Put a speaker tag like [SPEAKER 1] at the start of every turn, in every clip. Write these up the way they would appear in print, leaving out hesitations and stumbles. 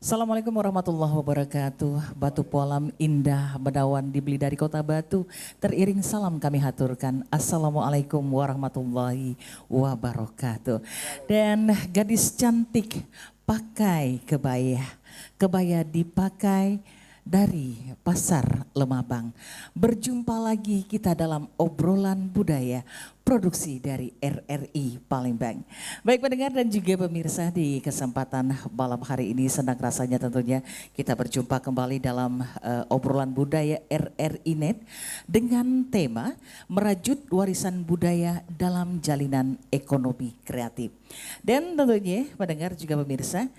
[SPEAKER 1] Assalamualaikum warahmatullahi wabarakatuh. Batu Polam indah menawan dibeli dari kota Batu. Teriring salam kami haturkan. Assalamualaikum warahmatullahi wabarakatuh. Dan gadis cantik pakai kebaya. Kebaya dipakai dari Pasar Lemabang. Berjumpa lagi kita dalam obrolan budaya produksi dari RRI Palembang. Baik pendengar dan juga pemirsa, di kesempatan malam hari ini senang rasanya tentunya kita berjumpa kembali dalam obrolan budaya RRI Net dengan tema merajut warisan budaya dalam jalinan ekonomi kreatif. Dan tentunya pendengar juga pemirsa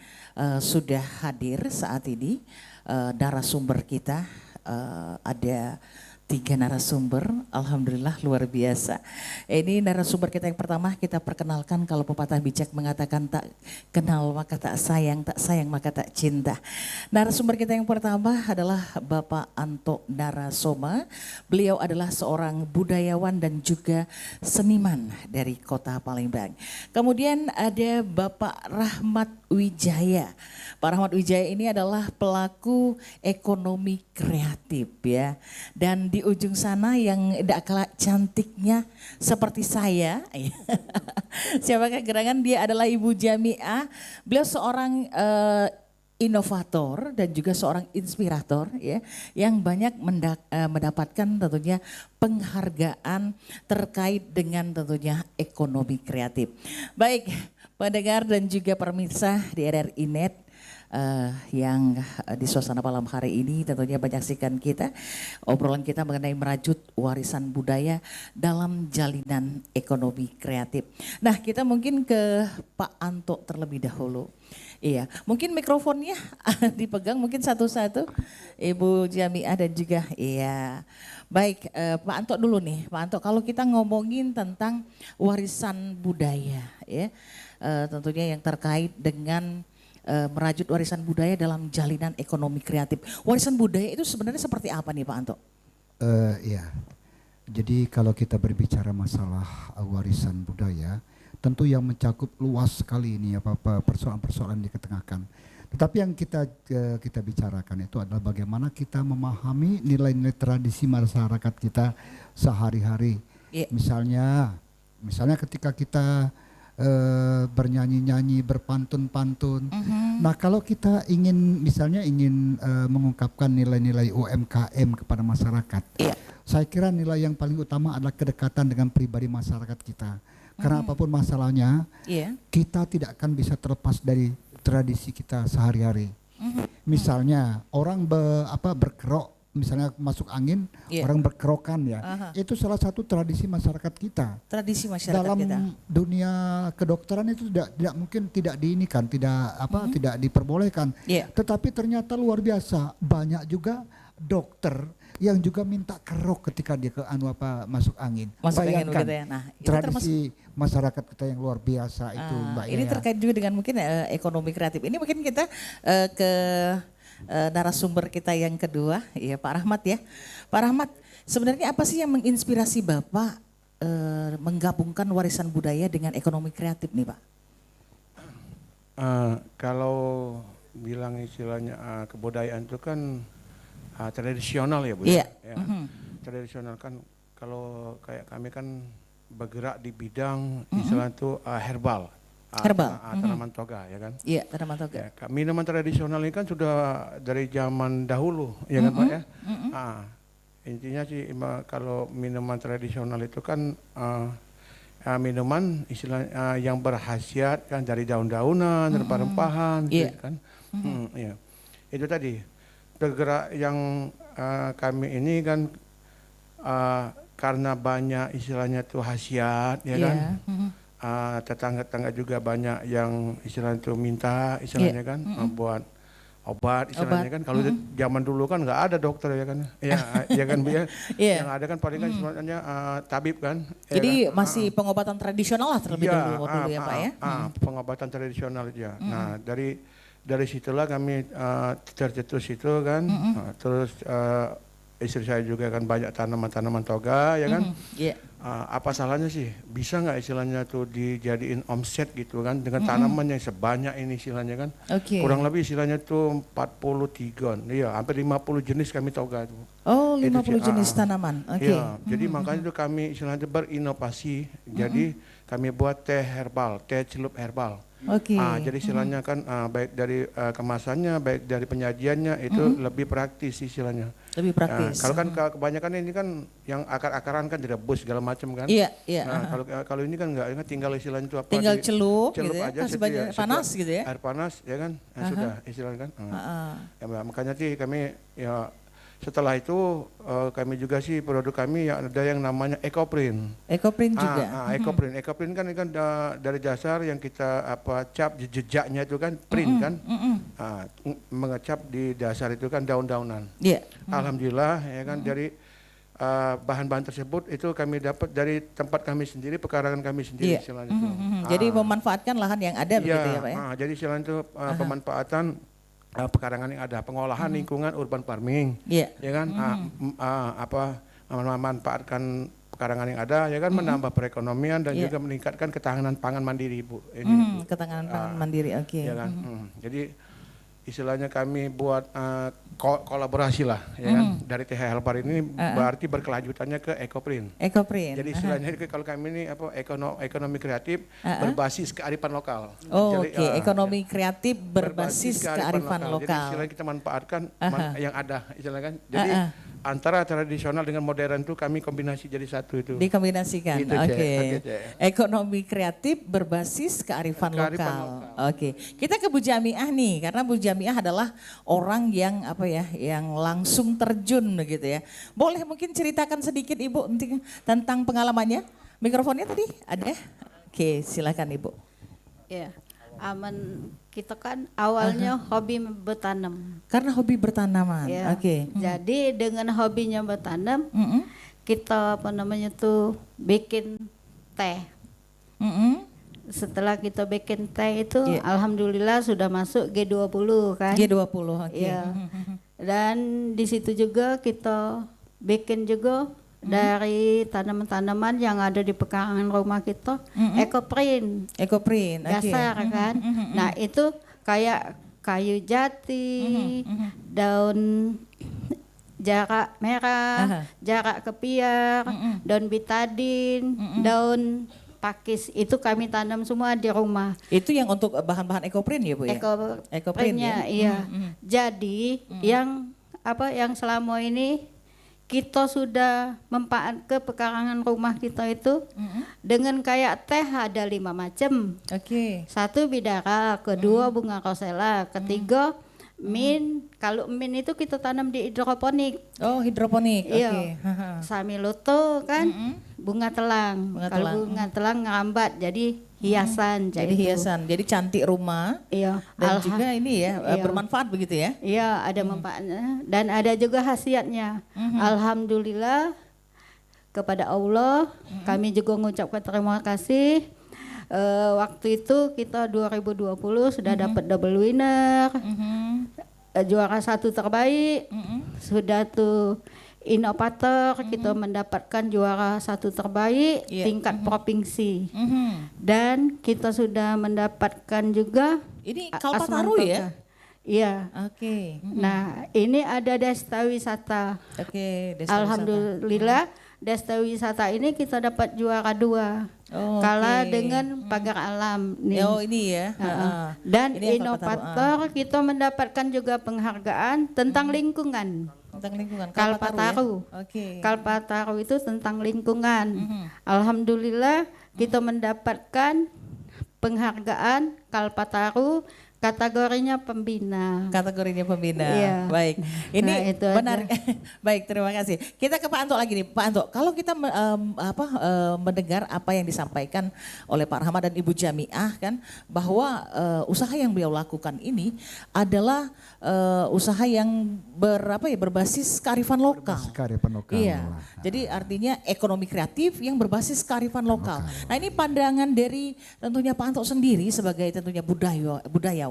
[SPEAKER 1] sudah hadir saat ini narasumber kita, ada 3 narasumber, alhamdulillah luar biasa. Ini narasumber kita yang pertama, kita perkenalkan, kalau pepatah bijak mengatakan tak kenal maka tak sayang maka tak cinta. Narasumber kita yang pertama adalah Bapak Anto Narasoma. Beliau adalah seorang budayawan dan juga seniman dari kota Palembang. Kemudian ada Bapak Rahmat Wijaya. Pak Rahmat Wijaya ini adalah pelaku ekonomi kreatif ya. Dan di ujung sana yang tidak kalah cantiknya seperti saya. Siapakah gerangan, dia adalah Ibu Jamiah. Beliau seorang inovator dan juga seorang inspirator ya, yang banyak mendapatkan tentunya penghargaan terkait dengan tentunya ekonomi kreatif. Baik pendengar dan juga pemirsa di RRI Net yang di suasana malam hari ini tentunya menyaksikan kita, obrolan kita mengenai merajut warisan budaya dalam jalinan ekonomi kreatif. Nah, kita mungkin ke Pak Anto terlebih dahulu. Iya, mungkin mikrofonnya dipegang mungkin satu-satu, Ibu Jamiah dan juga iya. Baik, Pak Anto dulu nih. Pak Anto, kalau kita ngomongin tentang warisan budaya ya, tentunya yang terkait dengan merajut warisan budaya dalam jalinan ekonomi kreatif. Warisan budaya itu sebenarnya seperti apa nih Pak Anto?
[SPEAKER 2] Ya, jadi kalau kita berbicara masalah warisan budaya, tentu yang mencakup luas sekali ini apa persoalan-persoalan diketengahkan. Tetapi yang kita bicarakan itu adalah bagaimana kita memahami nilai-nilai tradisi masyarakat kita sehari-hari. Yeah. Misalnya ketika kita bernyanyi-nyanyi, berpantun-pantun. Nah, kalau kita ingin mengungkapkan nilai-nilai UMKM kepada masyarakat, saya kira nilai yang paling utama adalah kedekatan dengan pribadi masyarakat kita. Karena apapun masalahnya, kita tidak akan bisa terlepas dari tradisi kita sehari-hari. Misalnya orang berkerok, misalnya masuk angin, orang berkerokan ya. Itu salah satu tradisi masyarakat kita.
[SPEAKER 1] Tradisi masyarakat
[SPEAKER 2] dalam
[SPEAKER 1] kita.
[SPEAKER 2] Dunia kedokteran itu tidak mungkin tidak diinikan, tidak diperbolehkan. Tetapi ternyata luar biasa, banyak juga dokter yang juga minta kerok ketika dia masuk angin. Bayangkan
[SPEAKER 1] gitu ya. Nah,
[SPEAKER 2] tradisi masyarakat kita yang luar biasa itu, Mbak.
[SPEAKER 1] Ini terkait juga dengan mungkin ekonomi kreatif. Ini mungkin kita ke narasumber kita yang kedua, ya Pak Rahmat ya. Pak Rahmat, sebenarnya apa sih yang menginspirasi Bapak menggabungkan warisan budaya dengan ekonomi kreatif nih Pak?
[SPEAKER 3] Kalau bilang istilahnya kebudayaan itu kan tradisional ya Bu.
[SPEAKER 1] Iya.
[SPEAKER 3] Ya. Tradisional kan, kalau kayak kami kan bergerak di bidang istilah itu herbal. Tanaman toga ya kan?
[SPEAKER 1] Iya, tanaman toga.
[SPEAKER 3] Ya, minuman tradisional ini kan sudah dari zaman dahulu ya kan Pak ya? Intinya sih kalau minuman tradisional itu kan minuman istilah yang berkhasiat kan dari daun-daunan, rempah-rempahan gitu kan. Ya. Itu tadi bergerak yang kami ini kan karena banyak istilahnya tuh khasiat ya kan. Tetangga-tetangga juga banyak yang istilahnya itu minta istilahnya kan buat obat istilahnya kan. Kalau zaman dulu kan nggak ada dokter ya kan, ya kan Bu ya. Yang ada kan paling kan istilahnya tabib kan.
[SPEAKER 1] Jadi
[SPEAKER 3] ya kan?
[SPEAKER 1] masih pengobatan tradisional lah terlebih dulu ya Pak ya.
[SPEAKER 3] Pengobatan tradisional ya. Nah dari situlah kami tercetus itu kan, terus istri saya juga kan banyak tanaman-tanaman toga, ya kan.
[SPEAKER 1] Iya.
[SPEAKER 3] Apa salahnya sih? Bisa nggak istilahnya tuh dijadiin omset gitu kan dengan tanaman yang sebanyak ini istilahnya kan.
[SPEAKER 1] Oke.
[SPEAKER 3] Kurang lebih istilahnya tuh 43, iya hampir 50 jenis kami toga tuh.
[SPEAKER 1] Oh,
[SPEAKER 3] Itu
[SPEAKER 1] 50
[SPEAKER 3] sih,
[SPEAKER 1] jenis tanaman. Oke.
[SPEAKER 3] Iya, jadi makanya itu kami istilahnya berinovasi. Jadi kami buat teh herbal, teh celup herbal.
[SPEAKER 1] Oke.
[SPEAKER 3] Jadi istilahnya kan baik dari kemasannya, baik dari penyajiannya itu lebih praktis istilahnya.
[SPEAKER 1] Lebih praktis.
[SPEAKER 3] Kalau kan kebanyakan ini kan yang akar-akaran kan direbus segala macam kan.
[SPEAKER 1] Iya, iya.
[SPEAKER 3] Nah, kalau ini kan enggak, tinggal istilahnya itu apa?
[SPEAKER 1] Tinggal celup gitu ya,
[SPEAKER 3] aja
[SPEAKER 1] kan sebagai panas gitu ya.
[SPEAKER 3] Air panas ya kan, sudah istilahnya kan. Ya, makanya sih kami ya setelah itu kami juga sih produk kami yang ada yang namanya EcoPrint.
[SPEAKER 1] EcoPrint juga.
[SPEAKER 3] EcoPrint kan ini kan dari dasar yang kita cap jejaknya itu kan print kan. Mengecap di dasar itu kan daun-daunan.
[SPEAKER 1] Iya.
[SPEAKER 3] Alhamdulillah ya kan dari bahan-bahan tersebut itu kami dapat dari tempat kami sendiri, pekarangan kami sendiri istilahnya itu.
[SPEAKER 1] Jadi memanfaatkan lahan yang ada begitu ya Pak ya?
[SPEAKER 3] Jadi istilahnya itu pemanfaatan pekarangan yang ada, pengolahan lingkungan urban farming, ya kan, memanfaatkan pekarangan yang ada, ya kan, menambah perekonomian dan juga meningkatkan ketahanan pangan mandiri, Bu.
[SPEAKER 1] Ketahanan pangan mandiri, oke.
[SPEAKER 3] Ya kan, jadi istilahnya kami buat kolaborasi lah, ya kan, dari TH Herbal ini berarti berkelanjutannya ke EcoPrint.
[SPEAKER 1] EcoPrint.
[SPEAKER 3] Jadi istilahnya kalau kami ini ekonomi kreatif berbasis kearifan lokal.
[SPEAKER 1] Oh, oke, ekonomi kreatif berbasis kearifan lokal.
[SPEAKER 3] Jadi istilahnya kita manfaatkan yang ada, istilahnya kan. Jadi antara tradisional dengan modern itu kami kombinasi jadi satu itu.
[SPEAKER 1] Dikombinasikan,
[SPEAKER 3] Gitu,
[SPEAKER 1] oke.
[SPEAKER 3] Cek.
[SPEAKER 1] Ekonomi kreatif berbasis kearifan lokal. Oke, kita ke Bu Jamiah nih, karena Bu Jamiah adalah orang yang yang langsung terjun begitu ya. Boleh mungkin ceritakan sedikit Ibu tentang pengalamannya? Mikrofonnya tadi ada? Oke, silakan Ibu.
[SPEAKER 4] Ya, kita kan awalnya hobi bertanam.
[SPEAKER 1] Karena hobi bertanaman,
[SPEAKER 4] Ya.
[SPEAKER 1] oke.
[SPEAKER 4] Jadi dengan hobinya bertanam, kita bikin teh. Setelah kita bikin teh itu, alhamdulillah sudah masuk G20 kan.
[SPEAKER 1] G20, oke.
[SPEAKER 4] Ya. Dan di situ juga kita bikin juga dari tanaman-tanaman yang ada di pekarangan rumah kita, EcoPrint.
[SPEAKER 1] EcoPrint, oke.
[SPEAKER 4] Dasar kan. Nah itu kayak kayu jati, daun jarak merah, jarak kepiar, daun betadin, daun pakis, itu kami tanam semua di rumah.
[SPEAKER 1] Itu yang untuk bahan-bahan EcoPrint ya Bu ya?
[SPEAKER 4] EcoPrintnya, iya. Jadi yang selama ini kita sudah ke pekarangan rumah kita itu dengan kayak teh ada 5 macam.
[SPEAKER 1] Oke.
[SPEAKER 4] 1 bidara, kedua bunga rosella, ketiga mint. Kalau mint itu kita tanam di hidroponik.
[SPEAKER 1] Oh, hidroponik. Oke.
[SPEAKER 4] Iya. Samiloto kan bunga telang. Kalau bunga telang ngerambat jadi hiasan.
[SPEAKER 1] Jadi hiasan, jadi cantik rumah.
[SPEAKER 4] Iya.
[SPEAKER 1] Dan juga ini ya bermanfaat begitu ya?
[SPEAKER 4] Iya, ada manfaatnya dan ada juga khasiatnya. Alhamdulillah kepada Allah, kami juga mengucapkan terima kasih. Waktu itu kita 2020 sudah dapat double winner, juara 1 terbaik, sudah tuh inovator, kita mendapatkan juara 1 terbaik tingkat provinsi, dan kita sudah mendapatkan juga
[SPEAKER 1] ini Kalpataru ya?
[SPEAKER 4] Iya.
[SPEAKER 1] Oke.
[SPEAKER 4] Nah ini ada Desta Wisata.
[SPEAKER 1] Oke, Desta
[SPEAKER 4] Alhamdulillah Desta Wisata ini kita dapat juara 2. Kalah dengan Pagar Alam nih.
[SPEAKER 1] Oh ini ya.
[SPEAKER 4] Dan
[SPEAKER 1] ini
[SPEAKER 4] inovator kita mendapatkan juga penghargaan tentang lingkungan.
[SPEAKER 1] Tentang lingkungan.
[SPEAKER 4] Kalpataru.
[SPEAKER 1] Ya? Oke.
[SPEAKER 4] Kalpataru itu tentang lingkungan. Alhamdulillah kita mendapatkan penghargaan Kalpataru. Kategorinya pembina.
[SPEAKER 1] Kategorinya pembina.
[SPEAKER 4] Iya.
[SPEAKER 1] Baik. Ini
[SPEAKER 4] Nah, itu
[SPEAKER 1] benar. Baik, terima kasih. Kita ke Pak Anto lagi nih. Pak Anto, kalau kita mendengar apa yang disampaikan oleh Pak Rahmat dan Ibu Jamiah kan, bahwa usaha yang beliau lakukan ini adalah usaha yang berbasis kearifan lokal.
[SPEAKER 2] Berbasis kearifan lokal.
[SPEAKER 1] Iya. Jadi artinya ekonomi kreatif yang berbasis kearifan lokal. Nah, ini pandangan dari tentunya Pak Anto sendiri sebagai tentunya budayawan,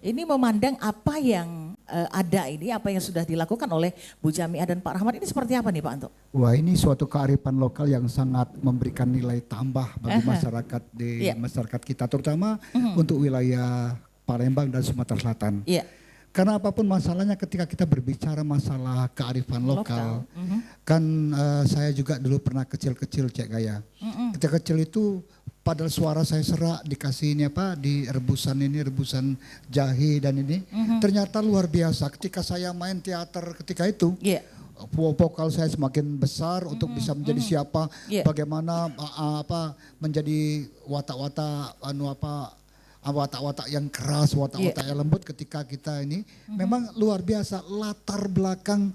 [SPEAKER 1] ini memandang apa yang ada ini, apa yang sudah dilakukan oleh Bu Jamiah dan Pak Rahmat ini seperti apa nih Pak Anto?
[SPEAKER 2] Wah, ini suatu kearifan lokal yang sangat memberikan nilai tambah bagi masyarakat di masyarakat kita, terutama untuk wilayah Palembang dan Sumatera Selatan.
[SPEAKER 1] Iya.
[SPEAKER 2] Karena apapun masalahnya ketika kita berbicara masalah kearifan lokal, kan saya juga dulu pernah kecil-kecil Cek Gaya. Ketika kecil itu padahal suara saya serak dikasih ini apa di rebusan jahe dan ini ternyata luar biasa ketika saya main teater ketika itu. Vokal saya semakin besar untuk bisa menjadi siapa, bagaimana apa menjadi watak-watak watak-watak yang keras, watak-watak yang lembut ketika kita ini memang luar biasa latar belakang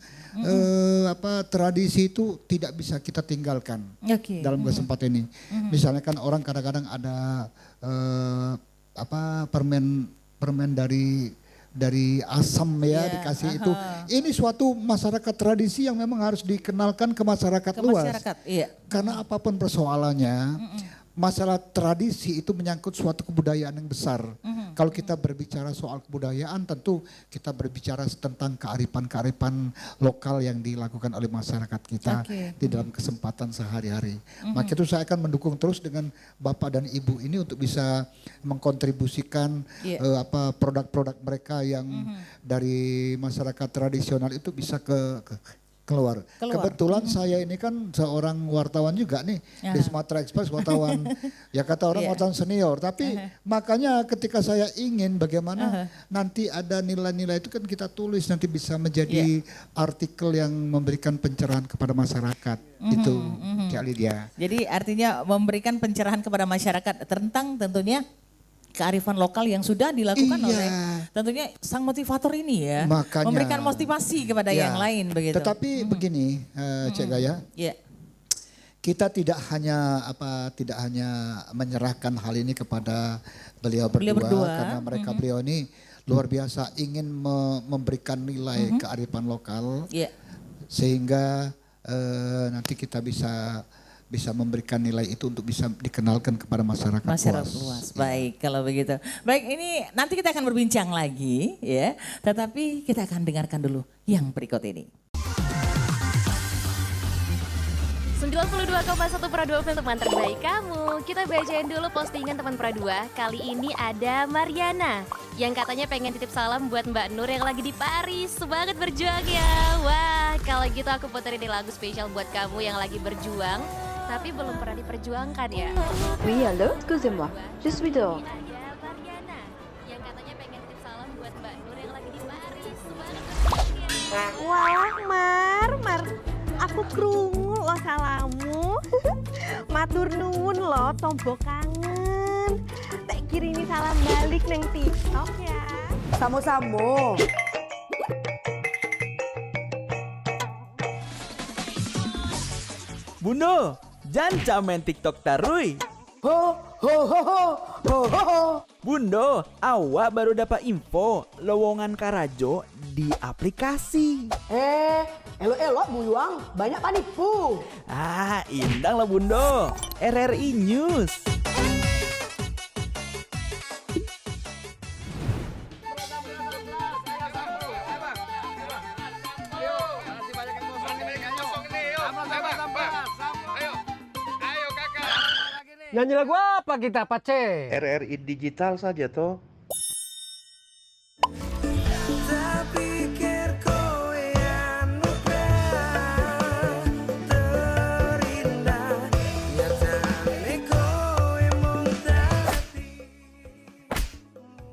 [SPEAKER 2] tradisi itu tidak bisa kita tinggalkan dalam kesempatan ini. Misalnya kan orang kadang-kadang ada permen dari asam ya dikasih itu. Ini suatu masyarakat tradisi yang memang harus dikenalkan ke masyarakat luas. Karena apapun persoalannya, masalah tradisi itu menyangkut suatu kebudayaan yang besar. Kalau kita berbicara soal kebudayaan tentu kita berbicara tentang kearifan-kearifan lokal yang dilakukan oleh masyarakat kita di dalam kesempatan sehari-hari. Maka itu saya akan mendukung terus dengan Bapak dan Ibu ini untuk bisa mengkontribusikan produk-produk mereka yang dari masyarakat tradisional itu bisa keluar. Kebetulan saya ini kan seorang wartawan juga nih di Sumatera Express, wartawan ya kata orang wartawan senior. Tapi makanya ketika saya ingin bagaimana nanti ada nilai-nilai itu kan kita tulis nanti bisa menjadi artikel yang memberikan pencerahan kepada masyarakat. Itu Cak Lydia.
[SPEAKER 1] Jadi artinya memberikan pencerahan kepada masyarakat tentang tentunya kearifan lokal yang sudah dilakukan oleh tentunya sang motivator ini ya.
[SPEAKER 2] Makanya,
[SPEAKER 1] memberikan motivasi kepada yang lain begitu.
[SPEAKER 2] Tetapi begini Cek Gaya, kita tidak hanya menyerahkan hal ini kepada beliau berdua karena mereka beliau ini luar biasa ingin memberikan nilai kearifan lokal sehingga nanti kita bisa memberikan nilai itu untuk bisa dikenalkan kepada masyarakat luas.
[SPEAKER 1] Baik, kalau begitu. Baik, ini nanti kita akan berbincang lagi ya. Tetapi kita akan dengarkan dulu yang berikut ini.
[SPEAKER 5] 92,1 Pro 2 untuk teman terbaik kamu. Kita bacain dulu postingan teman Pro 2. Kali ini ada Mariana yang katanya pengen titip salam buat Mbak Nur yang lagi di Paris. Semangat berjuang ya. Wah, kalau gitu aku puterin di lagu spesial buat kamu yang lagi berjuang tapi belum pernah diperjuangkan ya.
[SPEAKER 6] Oui, allô, excusez-moi. Je suis dehors.
[SPEAKER 5] Ada Mariana yang katanya pengen titip salam buat Mbak Nur yang lagi di Paris. Semangat berjuang ya.
[SPEAKER 7] Wah, Mar, aku krungu lo salamu. Matur nuwun lo tombo kangen. Tak kirimi salam balik neng TikTok ya.
[SPEAKER 8] Samo-samo.
[SPEAKER 9] Bundo, jangan main TikTok tarui.
[SPEAKER 8] Ho ho ho ho ho ho ho.
[SPEAKER 9] Bundo, awak baru dapat info lowongan Karajo di aplikasi.
[SPEAKER 8] Elok-elok buyuang, banyak panipu.
[SPEAKER 9] Indang lah Bundo. RRI News.
[SPEAKER 10] Nyanyi lagu apa kita, Pace?
[SPEAKER 3] RRI digital saja toh.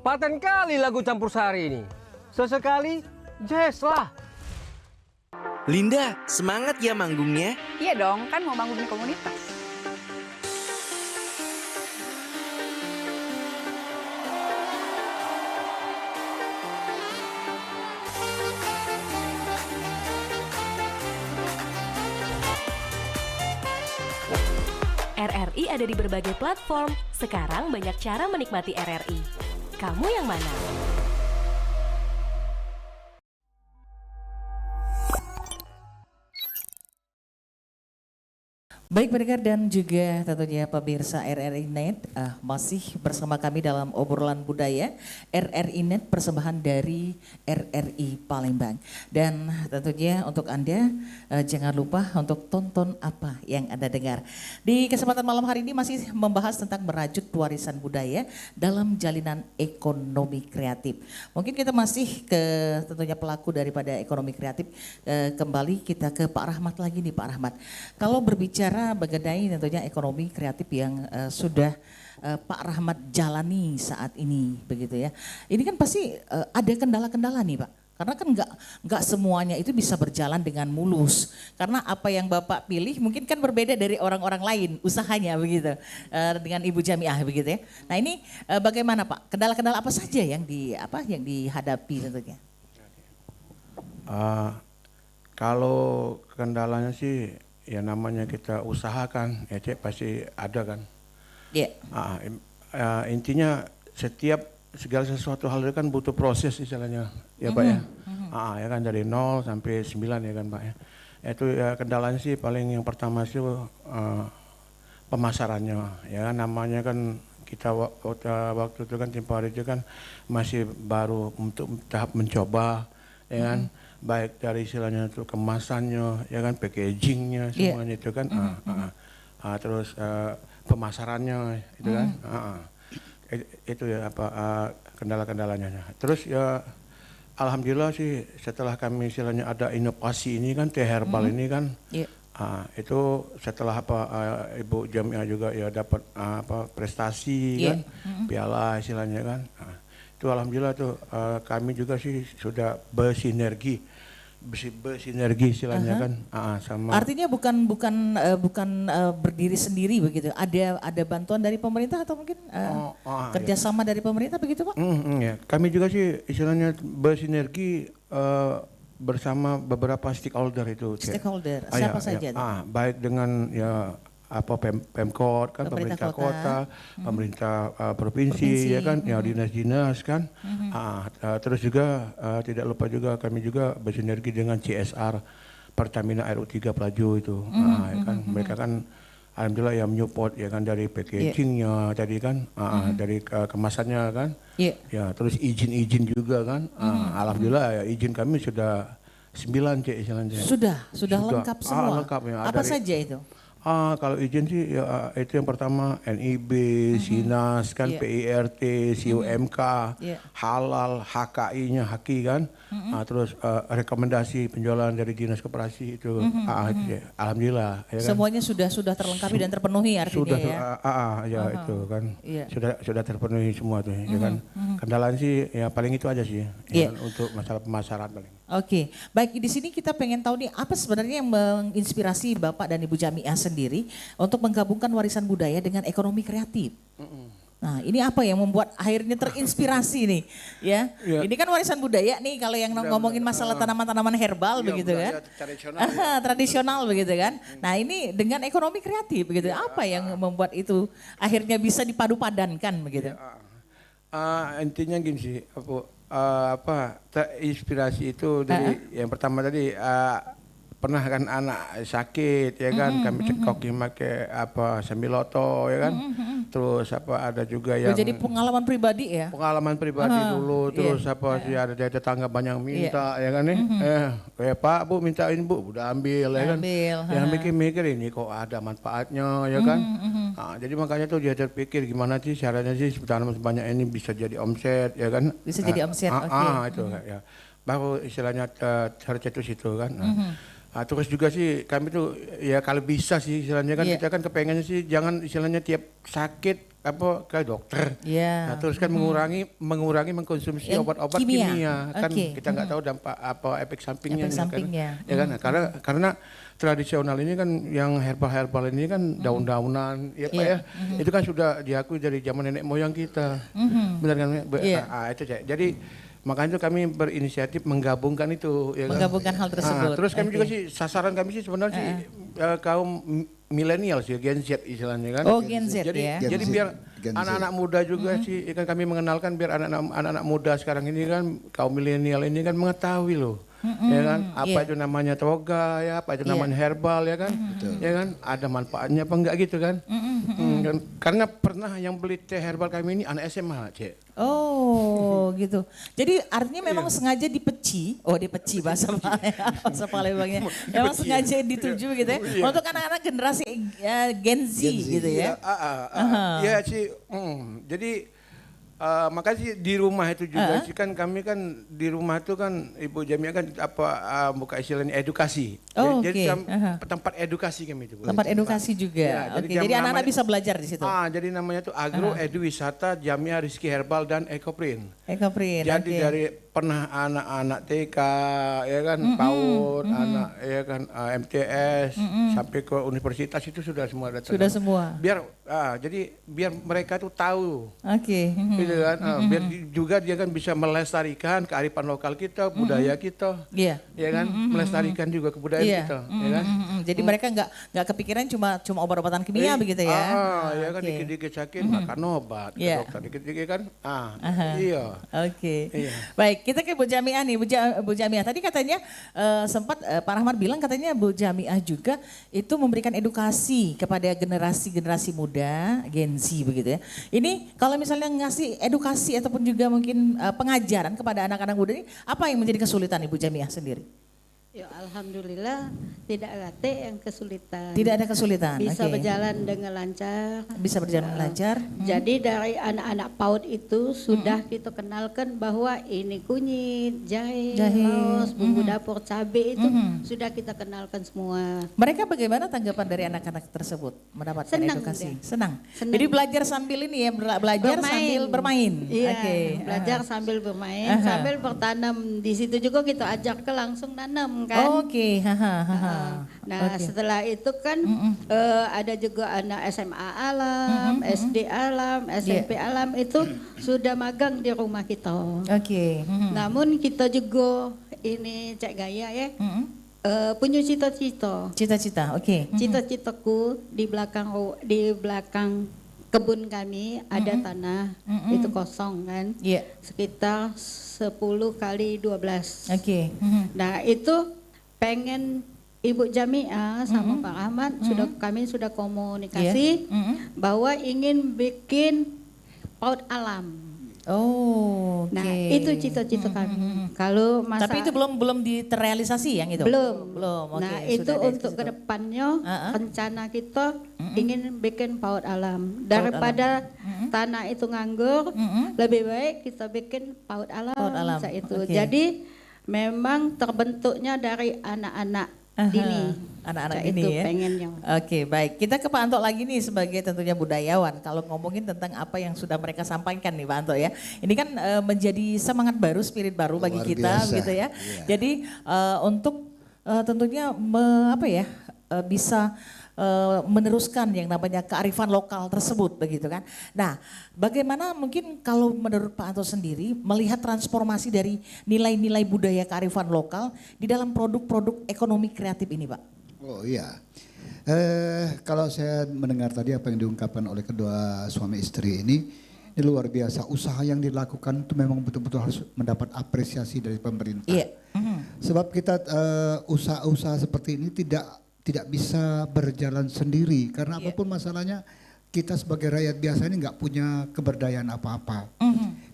[SPEAKER 10] Paten kali lagu campur sari ini. Sesekali, jazz lah.
[SPEAKER 11] Linda, semangat ya manggungnya.
[SPEAKER 6] Iya dong, kan mau bangun komunitas.
[SPEAKER 5] RRI ada di berbagai platform. Sekarang banyak cara menikmati RRI. Kamu yang mana?
[SPEAKER 1] Baik pendengar dan juga tentunya pemirsa RRI Net, masih bersama kami dalam obrolan budaya RRI Net persembahan dari RRI Palembang. Dan tentunya untuk Anda jangan lupa untuk tonton apa yang Anda dengar. Di kesempatan malam hari ini masih membahas tentang merajut warisan budaya dalam jalinan ekonomi kreatif. Mungkin kita masih ke tentunya pelaku daripada ekonomi kreatif, kembali kita ke Pak Rahmat lagi nih Pak Rahmat. Kalau berbicara mengenai tentunya ekonomi kreatif yang sudah Pak Rahmat jalani saat ini begitu ya. Ini kan pasti ada kendala-kendala nih Pak. Karena kan nggak semuanya itu bisa berjalan dengan mulus. Karena apa yang Bapak pilih mungkin kan berbeda dari orang-orang lain usahanya begitu. Dengan Ibu Jamiah begitu ya. Nah ini bagaimana Pak? Kendala-kendala apa saja yang dihadapi tentunya?
[SPEAKER 3] Kalau kendalanya sih ya namanya kita usahakan, ya Cek pasti ada kan.
[SPEAKER 1] Iya.
[SPEAKER 3] Intinya segala sesuatu hal itu kan butuh proses istilahnya, ya Pak ya. Ya kan dari 0 sampai 9 ya kan Pak ya. Itu ya kendalanya sih paling yang pertama sih pemasarannya, ya kan namanya kan kita waktu itu kan tempo hari itu kan masih baru untuk tahap mencoba, ya kan. Baik dari istilahnya itu kemasannya, ya kan, packagingnya semuanya itu kan, terus pemasarannya itu kan, itu ya apa kendala-kendalanya. Terus ya alhamdulillah sih setelah kami istilahnya ada inovasi ini kan teh herbal ini kan, itu setelah Ibu Jamiah juga ya dapat prestasi kan, piala istilahnya kan. Itu alhamdulillah tuh kami juga sih sudah bersinergi istilahnya kan, sama.
[SPEAKER 1] Artinya bukan berdiri sendiri begitu. Ada bantuan dari pemerintah atau mungkin kerjasama dari pemerintah begitu Pak?
[SPEAKER 3] Ya. Kami juga sih istilahnya bersinergi bersama beberapa stakeholder itu.
[SPEAKER 1] Stakeholder, siapa saja?
[SPEAKER 3] Baik dengan ya Pemkot kan, pemerintah kota, pemerintah provinsi ya kan, ya dinas-dinas kan. Terus juga tidak lupa juga kami juga bersinergi dengan CSR Pertamina RU3 Pelaju itu. Ya kan, mereka kan alhamdulillah yang menyupport ya kan dari packagingnya tadi kan, dari kemasannya kan. Ya terus izin-izin juga kan. Alhamdulillah ya izin kami sudah 9 Cik istilahnya.
[SPEAKER 1] Sudah lengkap semua.
[SPEAKER 3] Lengkap ya.
[SPEAKER 1] Apa saja itu?
[SPEAKER 3] Kalau izin sih ya itu yang pertama NIB, SINAS kan, PIRT, CUMK, halal, HKI-nya HAKI kan, terus rekomendasi penjualan dari dinas koperasi itu, alhamdulillah. Ya kan?
[SPEAKER 1] Semuanya sudah terlengkapi dan terpenuhi artinya
[SPEAKER 3] ya itu kan, sudah terpenuhi semua tuh, ya kan. Kendalanya sih ya paling itu aja sih, ya kan, untuk masalah pemasaran paling.
[SPEAKER 1] Oke, baik di sini kita pengen tahu nih apa sebenarnya yang menginspirasi Bapak dan Ibu Jamiah sendiri untuk menggabungkan warisan budaya dengan ekonomi kreatif. Nah ini apa yang membuat akhirnya terinspirasi nih ya? Ini kan warisan budaya nih kalau yang ngomongin masalah tanaman-tanaman herbal begitu kan? Tradisional begitu kan? Nah ini dengan ekonomi kreatif begitu, apa yang membuat itu akhirnya bisa dipadu-padankan begitu?
[SPEAKER 3] Intinya gini sih, terinspirasi itu dari yang pertama tadi pernah kan anak sakit ya kan, kami cekokin pakai sambiloto ya kan, terus ada juga yang
[SPEAKER 1] jadi pengalaman pribadi ya,
[SPEAKER 3] pengalaman pribadi dulu, terus sih ada dari tetangga banyak minta ya kan nih, Pak Bu mintain Bu, udah ambil ya kan, yang mikir-mikir ini kok ada manfaatnya ya kan. Jadi makanya tuh dia terpikir gimana sih caranya sih tanaman sebanyak ini bisa jadi omset ya kan,
[SPEAKER 1] bisa jadi omset.
[SPEAKER 3] Itu ya baru istilahnya tercetus itu kan. Terus juga sih kami tuh ya kalau bisa sih istilahnya kan kita kan kepengennya sih jangan istilahnya tiap sakit ke dokter. Terus kan mengurangi mengkonsumsi obat-obat kimia kan, kita nggak tahu dampak efek sampingnya. Ya kan karena tradisional ini kan yang herbal ini kan daun-daunan ya Pak ya. Itu kan sudah diakui dari zaman nenek moyang kita. Benar kan? Itu jadi makanya kami berinisiatif menggabungkan itu, ya
[SPEAKER 1] menggabungkan hal tersebut.
[SPEAKER 3] Terus kami juga sih sasaran kami sih sebenarnya sih kaum milenial sih, Gen Z istilahnya kan.
[SPEAKER 1] Gen Z ya.
[SPEAKER 3] Jadi biar anak-anak muda juga sih kan kami mengenalkan biar anak-anak muda sekarang ini kan kaum milenial ini kan mengetahui loh ya kan? Apa itu namanya toga ya, apa itu namanya herbal ya kan? Ya kan? Ada manfaatnya apa enggak gitu kan? Kan? Karena pernah yang beli teh herbal kami ini anak SMA, Cek.
[SPEAKER 1] Oh gitu. Jadi artinya memang sengaja dipeci, dipeci bahasa bahasa Palembangnya. Memang sengaja dituju gitu ya. Untuk anak-anak generasi Gen Z gitu ya.
[SPEAKER 3] Iya sih. Jadi makanya di rumah itu juga sih kan kami kan di rumah itu kan Ibu Jamia kan buka istilahnya edukasi. Jadi tempat edukasi kami itu.
[SPEAKER 1] Tempat edukasi juga. Jadi anak-anak bisa belajar di situ.
[SPEAKER 3] Jadi namanya itu Agro Edu Wisata Jamia Rizki Herbal dan Ekoprint. Jadi dari pernah anak-anak TK ya kan PAUD, anak ya kan MTS sampai ke universitas itu sudah semua datang.
[SPEAKER 1] Sudah semua.
[SPEAKER 3] Jadi biar mereka tuh tahu.
[SPEAKER 1] Gitu
[SPEAKER 3] kan. Biar juga dia kan bisa melestarikan kearifan lokal kita, budaya kita.
[SPEAKER 1] Iya.
[SPEAKER 3] Ya kan? Melestarikan juga kebudayaan kita, ya kan?
[SPEAKER 1] Jadi mereka nggak kepikiran cuma obat-obatan kimia begitu ya.
[SPEAKER 3] Ya kan dikit-dikit sakit makan obat ke dokter dikit-dikit kan. Iya.
[SPEAKER 1] Baik, kita ke Bu Jamiah nih. Bu Jamiah tadi katanya sempat Pak Rahmat bilang katanya Bu Jamiah juga itu memberikan edukasi kepada generasi muda, Gen Z begitu ya. Ini kalau misalnya ngasih edukasi ataupun juga mungkin pengajaran kepada anak-anak muda ini, apa yang menjadi kesulitan Ibu Jamiah sendiri?
[SPEAKER 4] Ya alhamdulillah tidak ada yang kesulitan.
[SPEAKER 1] Tidak ada kesulitan.
[SPEAKER 4] Bisa berjalan dengan lancar.
[SPEAKER 1] Bisa berjalan lancar.
[SPEAKER 4] Jadi dari anak-anak PAUD itu sudah kita kenalkan bahwa ini kunyit, jahe, laos, bumbu dapur, cabai itu sudah kita kenalkan semua.
[SPEAKER 1] Mereka bagaimana tanggapan dari anak-anak tersebut mendapatkan edukasi? Senang. Jadi belajar sambil ini ya, belajar sambil bermain.
[SPEAKER 4] Iya, belajar sambil bermain, sambil bertanam. Di situ juga kita ajak ke langsung nanam kan. Nah setelah itu kan ada juga anak SMA Alam, SD Alam, SMP Alam itu sudah magang di rumah kita. Namun kita juga ini Cek Gaya ya. Punya cita-cita. Cita-citaku di belakang kebun kami ada tanah itu kosong kan. Sekitar 10 kali 12. Nah itu pengen Ibu Jamiah sama Pak Ahmad kami sudah komunikasi bahwa ingin bikin PAUD alam. Nah itu cita-cita kami. Kalau
[SPEAKER 1] tapi itu belum terrealisasi yang itu.
[SPEAKER 4] Belum. Nah itu untuk kedepannya rencana kita ingin bikin PAUD alam daripada tanah itu nganggur, lebih baik kita bikin PAUD alam. Jadi memang terbentuknya dari anak-anak dini.
[SPEAKER 1] Anak-anak ini ya.
[SPEAKER 4] Pengennya.
[SPEAKER 1] Baik. Kita ke Pak Anto lagi nih sebagai tentunya budayawan. Kalau ngomongin tentang apa yang sudah mereka sampaikan nih Pak Anto ya. Ini kan menjadi semangat baru, spirit baru bagi kita gitu ya. Jadi untuk tentunya bisa meneruskan yang namanya kearifan lokal tersebut begitu kan. Nah, bagaimana mungkin kalau menurut Pak Anto sendiri melihat transformasi dari nilai-nilai budaya kearifan lokal di dalam produk-produk ekonomi kreatif ini, Pak?
[SPEAKER 2] Oh iya. Kalau saya mendengar tadi apa yang diungkapkan oleh kedua suami istri ini luar biasa. Usaha yang dilakukan itu memang betul-betul harus mendapat apresiasi dari pemerintah. Sebab kita usaha-usaha seperti ini tidak bisa berjalan sendiri karena apapun masalahnya kita sebagai rakyat biasa ini nggak punya keberdayaan apa-apa.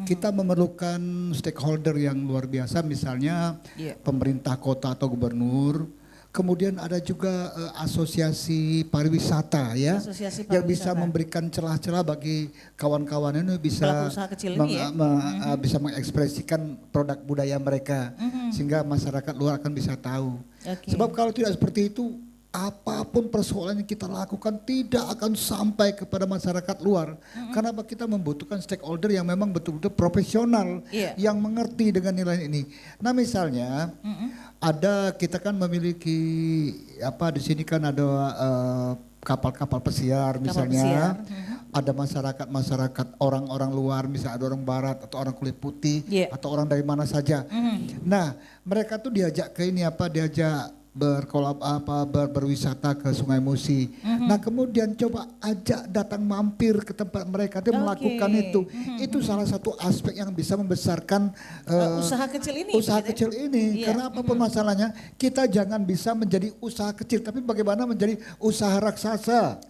[SPEAKER 2] Kita memerlukan stakeholder yang luar biasa, misalnya pemerintah kota atau gubernur. Kemudian ada juga asosiasi pariwisata ya, yang bisa memberikan celah-celah bagi kawan-kawan ini bisa bisa mengekspresikan produk budaya mereka sehingga masyarakat luar akan bisa tahu. Sebab kalau tidak seperti itu, apapun persoalan yang kita lakukan tidak akan sampai kepada masyarakat luar. Karena kita membutuhkan stakeholder yang memang betul-betul profesional, yang mengerti dengan nilai ini. Nah misalnya kita kan memiliki di sini kan ada kapal-kapal pesiar misalnya. Ada masyarakat orang-orang luar, misalnya ada orang barat atau orang kulit putih atau orang dari mana saja. Nah mereka tuh diajak ke ini diajak berwisata ke Sungai Musi. Nah kemudian coba ajak datang mampir ke tempat mereka dia melakukan itu. Itu salah satu aspek yang bisa membesarkan
[SPEAKER 1] usaha kecil ini.
[SPEAKER 2] Usaha kecil ini.
[SPEAKER 1] Iya.
[SPEAKER 2] Karena apapun masalahnya kita jangan bisa menjadi usaha kecil, tapi bagaimana menjadi usaha raksasa.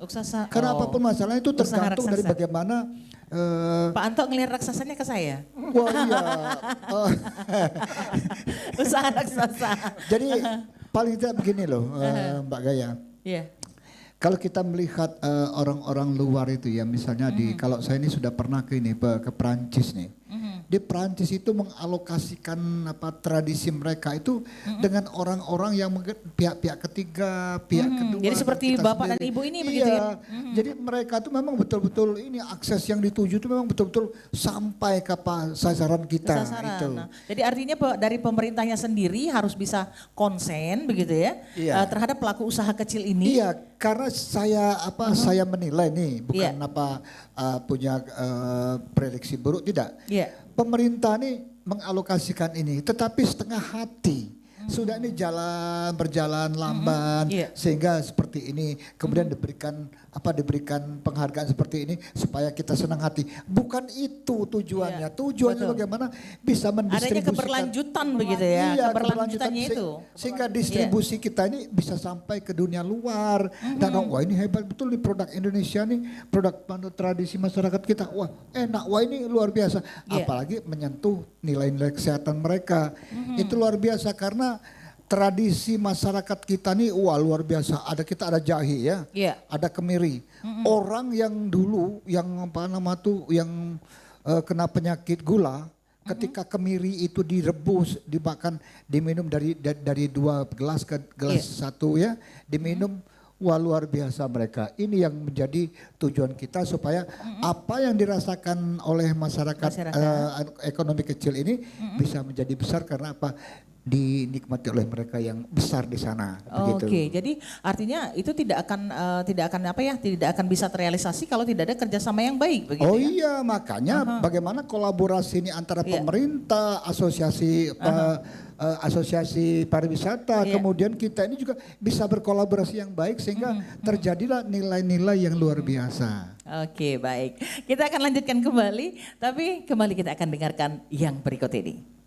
[SPEAKER 2] Karena apapun masalahnya itu tergantung dari bagaimana.
[SPEAKER 1] Pak Anto ngelihat raksasanya ke saya.
[SPEAKER 2] Wah iya.
[SPEAKER 1] Usaha raksasa.
[SPEAKER 2] Jadi paling tidak begini loh Mbak Gaya.
[SPEAKER 1] Iya.
[SPEAKER 2] Kalau kita melihat orang-orang luar itu ya, misalnya kalau saya ini sudah pernah ke Perancis nih. Di Perancis itu mengalokasikan tradisi mereka itu dengan orang-orang yang pihak-pihak ketiga, pihak kedua.
[SPEAKER 1] Jadi seperti bapak dan ibu ini begitu ya?
[SPEAKER 2] Jadi mereka itu memang betul-betul ini akses yang dituju itu memang betul-betul sampai ke sasaran kita. Itu.
[SPEAKER 1] Nah, jadi artinya dari pemerintahnya sendiri harus bisa konsen begitu ya, terhadap pelaku usaha kecil ini.
[SPEAKER 2] Iya, karena saya menilai nih bukan punya prediksi buruk tidak. Pemerintah nih mengalokasikan ini, tetapi setengah hati. Sudah ini berjalan lamban sehingga seperti ini kemudian diberikan penghargaan seperti ini supaya kita senang hati. Bukan itu tujuannya. Tujuannya bagaimana bisa mendistribusikan.
[SPEAKER 1] Adanya keberlanjutan begitu ya.
[SPEAKER 2] Iya,
[SPEAKER 1] keberlanjutannya itu.
[SPEAKER 2] Sehingga distribusi kita ini bisa sampai ke dunia luar. Dan wah ini hebat betul nih produk Indonesia nih, produk tradisi masyarakat kita. Wah enak, wah ini luar biasa. Apalagi menyentuh nilai-nilai kesehatan mereka. Itu luar biasa karena tradisi masyarakat kita nih luar biasa. Kita ada jahe ya, ada kemiri. Orang yang dulu yang kena penyakit gula, ketika kemiri itu direbus, dimakan, diminum dari 2 gelas ke gelas 1 ya, diminum. Wah luar biasa mereka. Ini yang menjadi tujuan kita supaya apa yang dirasakan oleh masyarakat. Ekonomi kecil ini bisa menjadi besar karena apa? Dinikmati oleh mereka yang besar di sana.
[SPEAKER 1] Oke, jadi artinya itu tidak akan bisa terrealisasi kalau tidak ada kerjasama yang baik. Begitu
[SPEAKER 2] iya, makanya bagaimana kolaborasi ini antara pemerintah, asosiasi pariwisata, kemudian kita ini juga bisa berkolaborasi yang baik sehingga terjadilah nilai-nilai yang luar biasa.
[SPEAKER 1] Oke, baik. Kita akan lanjutkan kembali, tapi kembali kita akan dengarkan yang berikut ini.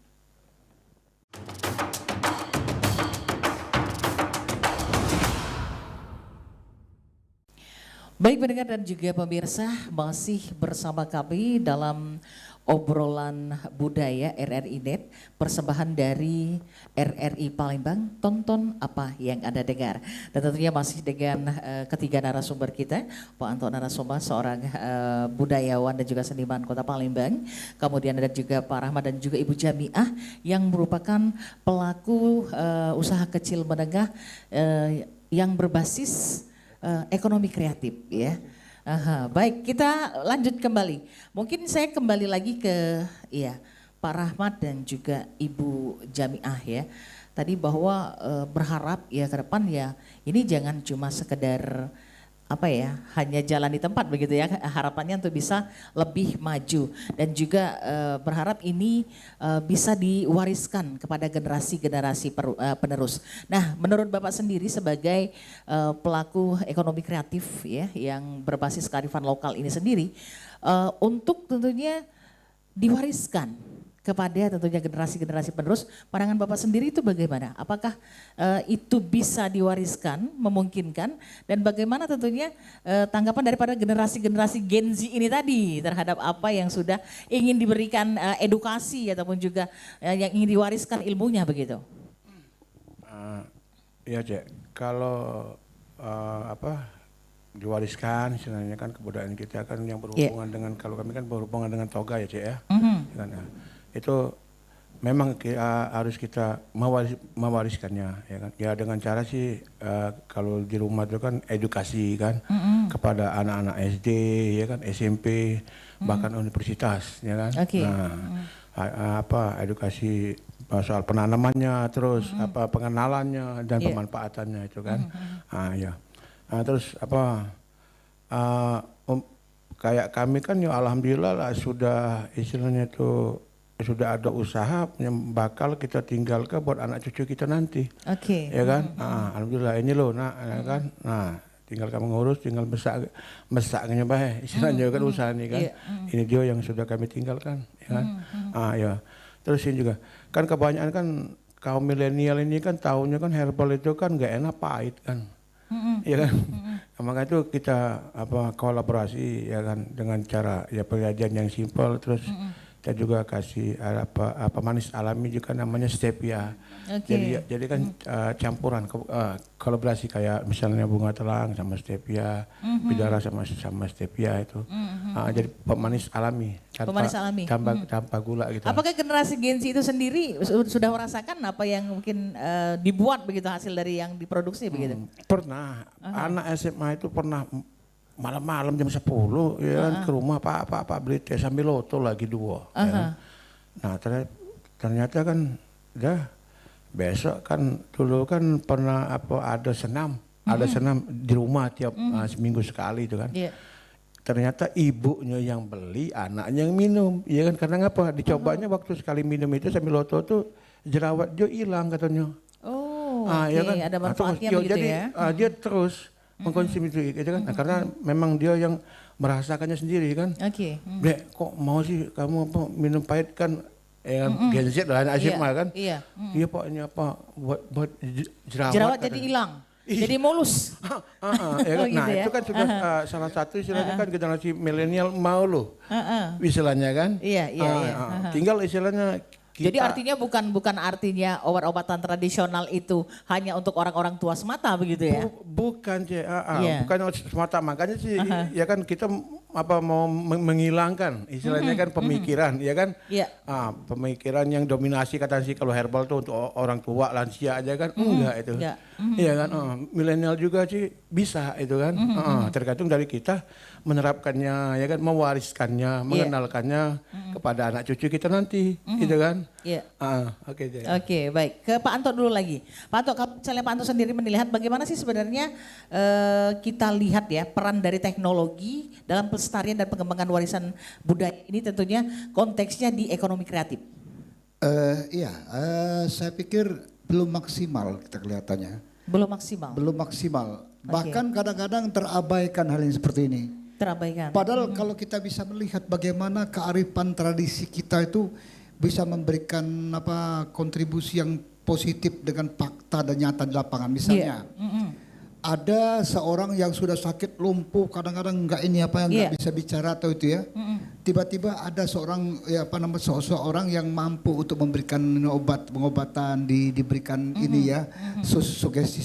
[SPEAKER 1] Baik pendengar dan juga pemirsa, masih bersama kami dalam obrolan budaya RRI Net, persembahan dari RRI Palembang, tonton apa yang Anda dengar. Dan tentunya masih dengan ketiga narasumber kita, Pak Anto Narasoma, seorang budayawan dan juga seniman Kota Palembang. Kemudian ada juga Pak Rahmat dan juga Ibu Jamiah yang merupakan pelaku usaha kecil menengah yang berbasis ekonomi kreatif ya. Baik, kita lanjut kembali. Mungkin saya kembali lagi ke Pak Rahmat dan juga Ibu Jamiah ya. Tadi bahwa berharap ya ke depan ya ini jangan cuma sekedar hanya jalan di tempat begitu ya, harapannya untuk bisa lebih maju dan juga berharap ini bisa diwariskan kepada generasi-generasi penerus. Nah, menurut Bapak sendiri sebagai pelaku ekonomi kreatif ya yang berbasis kearifan lokal ini sendiri, untuk tentunya diwariskan kepada tentunya generasi-generasi penerus, pandangan Bapak sendiri itu bagaimana? Apakah itu bisa diwariskan, memungkinkan, dan bagaimana tentunya tanggapan daripada generasi-generasi Gen Z ini tadi terhadap apa yang sudah ingin diberikan edukasi ataupun juga yang ingin diwariskan ilmunya begitu?
[SPEAKER 3] Ya Cek, kalau diwariskan istilahnya kan kebudayaan kita kan yang berhubungan dengan, kalau kami kan berhubungan dengan toga ya Cek ya. Itu memang harus kita mewariskannya ya kan. Ya dengan cara sih kalau di rumah itu kan edukasi kan kepada anak-anak SD ya kan, SMP bahkan universitas ya kan. Edukasi soal penanamannya, terus pengenalannya dan pemanfaatannya itu kan. Terus kayak kami kan ya alhamdulillah lah sudah istilahnya itu sudah ada usaha yang bakal kita tinggalkan buat anak cucu kita nanti.
[SPEAKER 1] Oke.
[SPEAKER 3] Ya kan? Alhamdulillah ini loh nak, ya kan? Nah, tinggal kamu ngurus, tinggal besaknya baik. Istilahnya kan usaha nih kan. Ini dia yang sudah kami tinggalkan, ya kan? Ya. Terus ini juga kan kebanyakan kan kaum milenial ini kan tahunya kan herbal itu kan nggak enak, pahit kan. Ya kan? Maka itu kita kolaborasi ya kan dengan cara ya penyajian yang simpel, terus kita juga kasih manis alami juga namanya stevia. Jadi kan campuran kolaborasi kayak misalnya bunga telang sama stevia, bidara sama stevia itu. Jadi pemanis alami tanpa gula gitu.
[SPEAKER 1] Apakah generasi Gen Z itu sendiri sudah merasakan apa yang mungkin dibuat begitu hasil dari yang diproduksi begitu?
[SPEAKER 3] Pernah. Anak SMA itu pernah malam-malam jam 10 ya kan ke rumah Pak beli teh sambil loto lagi 2. Ya kan? Nah ternyata kan besok kan dulu kan pernah ada senam di rumah tiap seminggu sekali itu kan. Ternyata ibunya yang beli, anaknya yang minum, ya kan, karena ngapa? Dicobanya waktu sekali minum itu sambil loto tuh jerawat dia hilang katanya. Ya kan?
[SPEAKER 1] Ada manfaatnya begitu
[SPEAKER 3] jadi,
[SPEAKER 1] ya.
[SPEAKER 3] Dia terus mengkonsumsi itu kan, karena memang dia yang merasakannya sendiri kan. Dek, kok mau sih kamu minum pahit kan? Gen Z lah, anak SMA kan. Iya Pak, ini apa buat
[SPEAKER 1] jerawat jadi hilang. Jadi mulus.
[SPEAKER 3] Ya kan? Nah
[SPEAKER 1] gitu ya?
[SPEAKER 3] itu kan juga salah satu istilahnya kan generasi milenial mau loh. Istilahnya kan.
[SPEAKER 1] Iya.
[SPEAKER 3] Tinggal istilahnya kita.
[SPEAKER 1] Jadi artinya bukan artinya obat-obatan tradisional itu hanya untuk orang-orang tua semata begitu ya?
[SPEAKER 3] Bukan bukan semata, makanya sih ya kan kita mau menghilangkan istilahnya kan pemikiran ya kan. Pemikiran yang dominasi kata sih kalau herbal tuh untuk orang tua lansia aja kan enggak itu. Iya kan, milenial juga sih bisa itu kan. Tergantung dari kita menerapkannya ya kan, mewariskannya, mengenalkannya kepada anak cucu kita nanti gitu kan. Oke,
[SPEAKER 1] baik. Ke Pak Anto dulu lagi. Pak Anto, kalau misalnya Pak Anto sendiri melihat bagaimana sih sebenarnya kita lihat ya peran dari teknologi dalam pelestarian dan pengembangan warisan budaya ini, tentunya konteksnya di ekonomi kreatif.
[SPEAKER 2] Saya pikir belum maksimal kita kelihatannya.
[SPEAKER 1] Belum maksimal.
[SPEAKER 2] Bahkan kadang-kadang terabaikan hal yang seperti ini. Padahal kalau kita bisa melihat bagaimana kearifan tradisi kita itu bisa memberikan kontribusi yang positif dengan fakta dan nyata di lapangan. Misalnya ada seorang yang sudah sakit lumpuh, kadang-kadang nggak bisa bicara atau itu ya. Tiba-tiba ada seorang seorang yang mampu untuk memberikan pengobatan, diberikan ini ya, sugesti,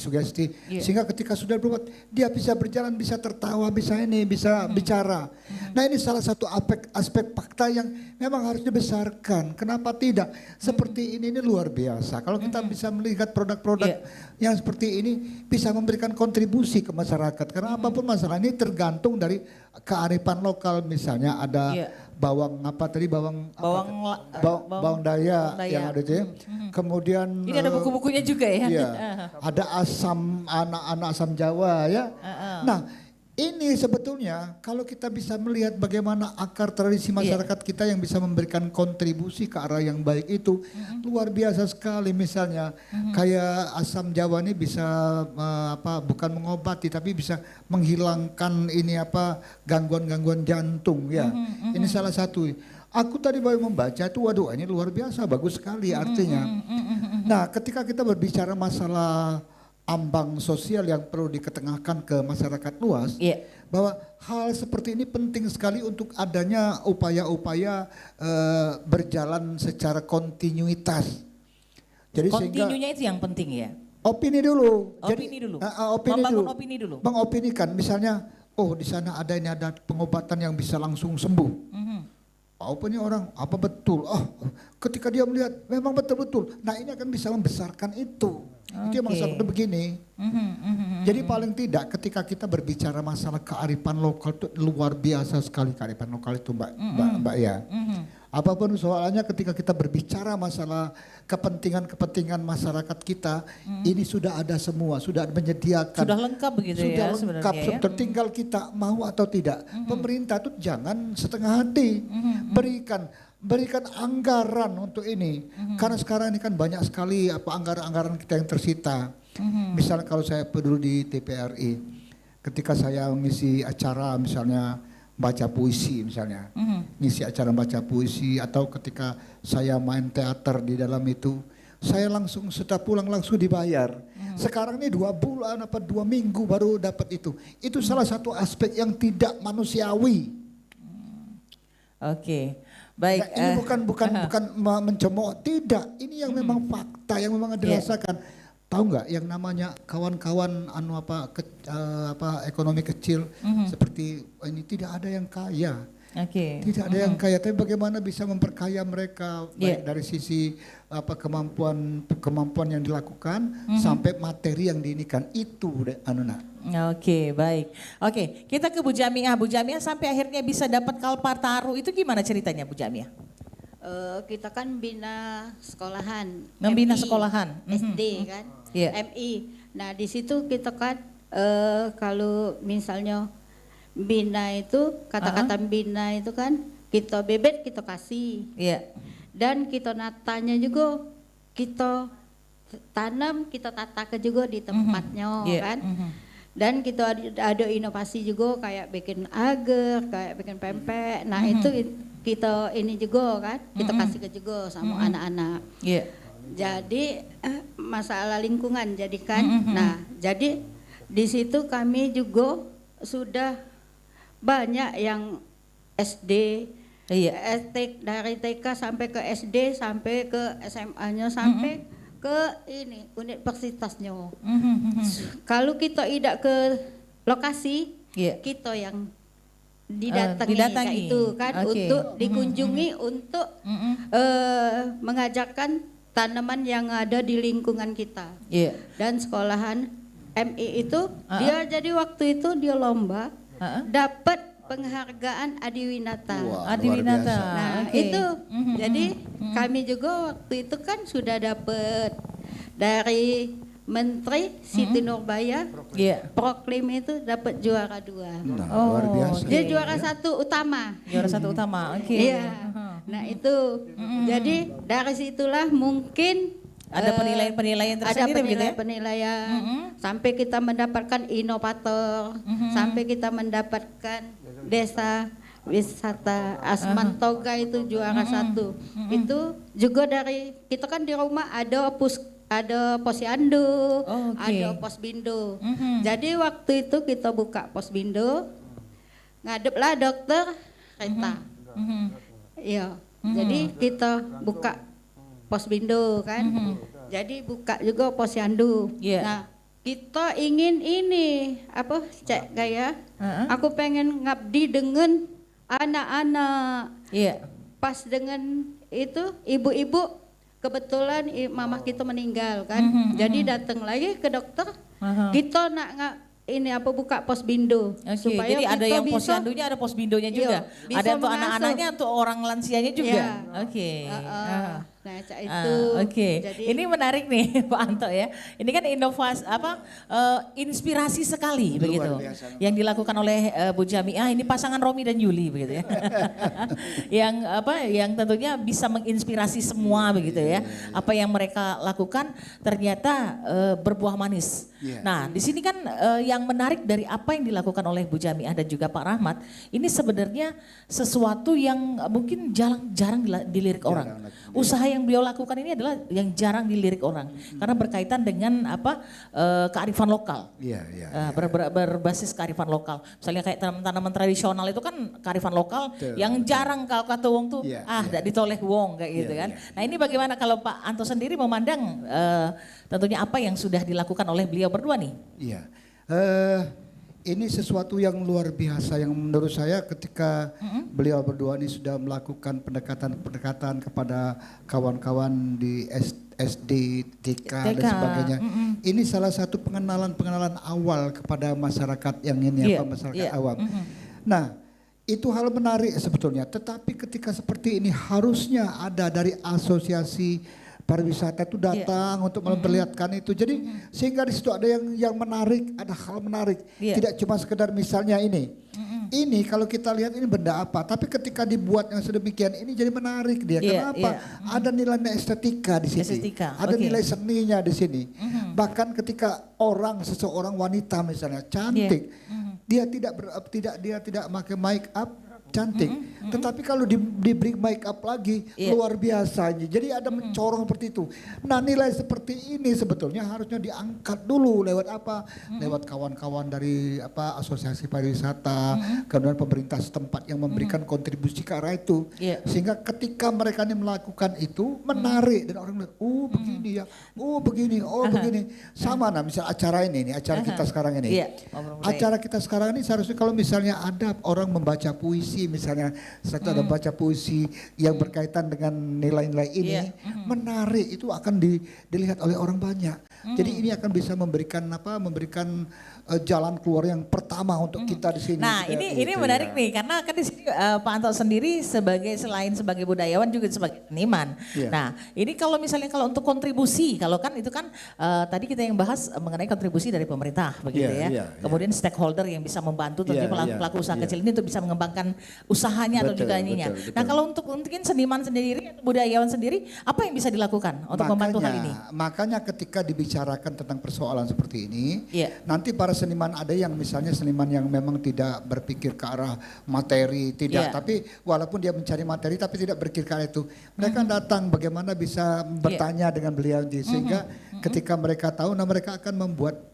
[SPEAKER 2] sehingga ketika sudah berobat dia bisa berjalan, bisa tertawa, bisa bicara. Nah ini salah satu aspek fakta yang memang harus dibesarkan. Kenapa tidak? Seperti ini luar biasa. Kalau kita bisa melihat produk-produk yang seperti ini bisa memberikan kontribusi ke masyarakat. Karena apapun masalah ini tergantung dari kearifan lokal. Misalnya ada bawang daya yang ada itu ya. Kemudian
[SPEAKER 1] ini ada buku-bukunya juga ya.
[SPEAKER 2] Ada anak-anak asam Jawa ya. Nah, ini sebetulnya kalau kita bisa melihat bagaimana akar tradisi masyarakat kita yang bisa memberikan kontribusi ke arah yang baik itu luar biasa sekali. Misalnya kayak asam Jawa ini bisa bukan mengobati tapi bisa menghilangkan gangguan-gangguan jantung ya. Ini salah satu. Aku tadi baru membaca itu, waduh ini luar biasa, bagus sekali artinya. Nah, ketika kita berbicara masalah ambang sosial yang perlu diketengahkan ke masyarakat luas, bahwa hal seperti ini penting sekali untuk adanya upaya-upaya berjalan secara kontinuitas. Jadi
[SPEAKER 1] kontinunya itu yang penting ya.
[SPEAKER 2] Opini dulu.
[SPEAKER 1] Membangun opini dulu.
[SPEAKER 2] Mengopinikan, misalnya, di sana ada pengobatan yang bisa langsung sembuh. Apa nih orang? Apa betul? Ketika dia melihat memang betul-betul. Nah ini akan bisa membesarkan itu. Itu yang maksudnya begini. Jadi paling tidak ketika kita berbicara masalah kearifan lokal itu luar biasa sekali kearifan lokal itu Mbak ya. Apapun soalnya ketika kita berbicara masalah kepentingan masyarakat kita, ini sudah ada semua, sudah menyediakan.
[SPEAKER 1] Sudah lengkap begitu ya sebenarnya.
[SPEAKER 2] Sudah lengkap, tinggal kita mau atau tidak. Pemerintah itu jangan setengah hati, berikan. berikan anggaran untuk ini. Karena sekarang ini kan banyak sekali anggaran-anggaran kita yang tersita. Misalnya kalau saya dulu di TPRI, ketika saya mengisi acara misalnya baca puisi misalnya, ngisi acara baca puisi, atau ketika saya main teater di dalam itu, saya langsung setelah pulang langsung dibayar. Sekarang ini 2 bulan 2 minggu baru dapat itu. Itu salah satu aspek yang tidak manusiawi.
[SPEAKER 1] Oke, baik.
[SPEAKER 2] Nah, ini bukan mencemooh, tidak. Ini yang memang fakta yang memang dirasakan. Tahu nggak yang namanya kawan-kawan ekonomi kecil seperti ini, tidak ada yang kaya. Tidak ada yang kaya, tapi bagaimana bisa memperkaya mereka baik dari sisi kemampuan yang dilakukan sampai materi yang diinikan itu
[SPEAKER 1] Oke, baik. Oke, kita ke Bu Jamiah. Bu Jamiah sampai akhirnya bisa dapat Kalpataru itu gimana ceritanya Bu Jamiah?
[SPEAKER 4] Kita kan bina sekolahan.
[SPEAKER 1] Membina
[SPEAKER 4] MI,
[SPEAKER 1] sekolahan.
[SPEAKER 4] SD kan, MI. Nah di situ kita kan kalau misalnya bina itu, kata-kata bina itu kan kita bebet kita kasih. Dan kita natanya juga kita tanam, kita tata juga di tempatnya kan. Dan kita ada inovasi juga kayak bikin agar, kayak bikin pempek. Nah itu kita ini juga kan, kita kasih ke juga sama anak-anak. Jadi masalah lingkungan jadikan. Nah jadi di situ kami juga sudah banyak yang SD, dari TK sampai ke SD, sampai ke SMA-nya, sampai ke ini universitasnya. Kalau kita tidak ke lokasi, kita yang didatangi kayak itu kan, untuk dikunjungi, untuk mengajarkan tanaman yang ada di lingkungan kita. Dan sekolahan MI itu dia jadi waktu itu dia lomba dapat penghargaan Adiwinata.
[SPEAKER 1] Adiwinata.
[SPEAKER 4] Nah itu jadi kami juga waktu itu kan sudah dapat dari Menteri Siti Nurbaya, proklim itu dapat juara 2.
[SPEAKER 2] Luar biasa.
[SPEAKER 4] Dia juara 1 utama.
[SPEAKER 1] Juara 1 utama,
[SPEAKER 4] Nah itu, jadi dari situlah mungkin
[SPEAKER 1] ada penilaian-penilaian tersendiri begitu ya?
[SPEAKER 4] Ada penilaian, sampai kita mendapatkan inovator, sampai kita mendapatkan desa wisata Asman Toga itu juara 1. Itu juga dari kita kan di rumah ada posyandu, ada posbindo. Jadi waktu itu kita buka posbindo, ngadeplah dokter Rita. Iya, jadi kita buka posbindo kan. Jadi buka juga posyandu. Nah, kita ingin ini cek gaya. Aku pengen ngabdi dengan anak-anak. Pas dengan itu ibu-ibu, kebetulan mama kita meninggal kan. Jadi datang lagi ke dokter. Kita nak ini buka posbindo supaya
[SPEAKER 1] jadi ada yang
[SPEAKER 4] bisa,
[SPEAKER 1] posyandunya, ada posbindonya juga. Ada untuk anak-anaknya, untuk orang lansianya juga.
[SPEAKER 4] Nah, itu.
[SPEAKER 1] Jadi, ini menarik nih Pak Anto ya. Ini kan inovasi inspirasi sekali begitu. Yang dilakukan oleh Bu Jamiah, ini pasangan Romi dan Yuli begitu ya. yang tentunya bisa menginspirasi semua begitu ya. Apa yang mereka lakukan ternyata berbuah manis. Nah, di sini kan yang menarik dari apa yang dilakukan oleh Bu Jamiah dan juga Pak Rahmat, ini sebenarnya sesuatu yang mungkin jarang dilirik orang. Usaha yang beliau lakukan ini adalah yang jarang dilirik orang karena berkaitan dengan kearifan lokal. Berbasis kearifan lokal. Misalnya kayak tanaman tradisional itu kan kearifan lokal yang jarang kalau kata wong tuh tidak ditoleh wong kayak gitu kan. Nah, ini bagaimana kalau Pak Anto sendiri memandang tentunya apa yang sudah dilakukan oleh beliau berdua nih?
[SPEAKER 2] Ini sesuatu yang luar biasa yang menurut saya ketika beliau berdua ini sudah melakukan pendekatan kepada kawan-kawan di SD, TK dan sebagainya. Ini salah satu pengenalan awal kepada masyarakat yang ini masyarakat awam. Nah, itu hal menarik sebetulnya. Tetapi ketika seperti ini harusnya ada dari asosiasi pariwisata itu datang untuk memperlihatkan itu. Jadi sehingga di situ ada yang menarik, ada hal menarik. Tidak cuma sekedar misalnya ini. Ini kalau kita lihat ini benda apa, tapi ketika dibuat yang sedemikian ini jadi menarik dia. Kenapa? Ada nilai estatika di sini. Ada nilai seninya di sini. Bahkan ketika seseorang wanita misalnya cantik, dia tidak pakai make up, cantik. Tetapi kalau diberi make up lagi luar biasa. Jadi ada mencorong seperti itu. Nah, nilai seperti ini sebetulnya harusnya diangkat dulu lewat apa? Lewat kawan-kawan dari asosiasi pariwisata, kemudian pemerintah setempat yang memberikan kontribusi ke arah itu. Sehingga ketika mereka ini melakukan itu menarik dan orang lihat, begini ya. Begini, begini. Sama misal acara ini acara kita sekarang ini. Acara kita sekarang ini seharusnya kalau misalnya ada orang membaca puisi misalnya, satu ada baca puisi yang berkaitan dengan nilai-nilai ini, menarik, itu akan dilihat oleh orang banyak. Jadi ini akan bisa memberikan jalan keluar yang pertama untuk kita di sini.
[SPEAKER 1] Nah, ini menarik nih, karena kan di sini Pak Anto sendiri selain sebagai budayawan juga sebagai seniman. Nah, ini kalau misalnya untuk kontribusi, kalau kan itu kan tadi kita yang bahas mengenai kontribusi dari pemerintah begitu ya. Kemudian stakeholder yang bisa membantu tentunya pelaku usaha kecil ini untuk bisa mengembangkan usahanya atau juga ininya. Nah, kalau untuk mungkin seniman sendiri atau budayawan sendiri, apa yang bisa dilakukan untuk membantu hal ini?
[SPEAKER 2] Makanya ketika dibicarakan tentang persoalan seperti ini, nanti para seniman ada yang misalnya seniman yang memang tidak berpikir ke arah materi, tapi walaupun dia mencari materi tapi tidak berpikir ke arah itu, mereka datang bagaimana bisa bertanya dengan beliau, sehingga ketika mereka tahu, mereka akan membuat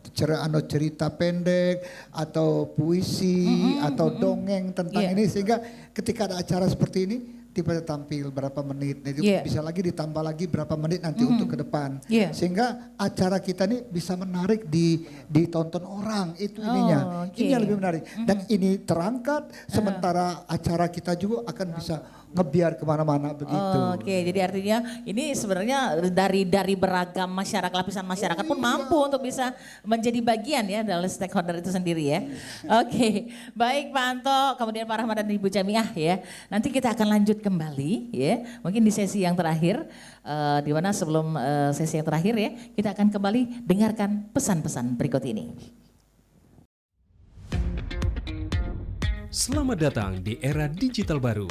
[SPEAKER 2] cerita pendek atau puisi atau dongeng tentang ini, sehingga ketika ada acara seperti ini tiba-tiba tampil berapa menit, itu bisa lagi ditambah lagi berapa menit nanti untuk ke depan, sehingga acara kita ini bisa menarik ditonton orang, itu ininya. Ini yang lebih menarik dan ini terangkat, sementara acara kita juga akan bisa ngebiar kemana-mana begitu.
[SPEAKER 1] Jadi artinya ini sebenarnya dari beragam lapisan masyarakat pun mampu untuk bisa menjadi bagian ya dari stakeholder itu sendiri ya. Baik Pak Anto, kemudian Pak Rahmat dan Ibu Jamiah ya. Nanti kita akan lanjut kembali ya, mungkin di sesi yang terakhir, di mana sebelum sesi yang terakhir ya, kita akan kembali dengarkan pesan-pesan berikut ini.
[SPEAKER 12] Selamat datang di era digital baru.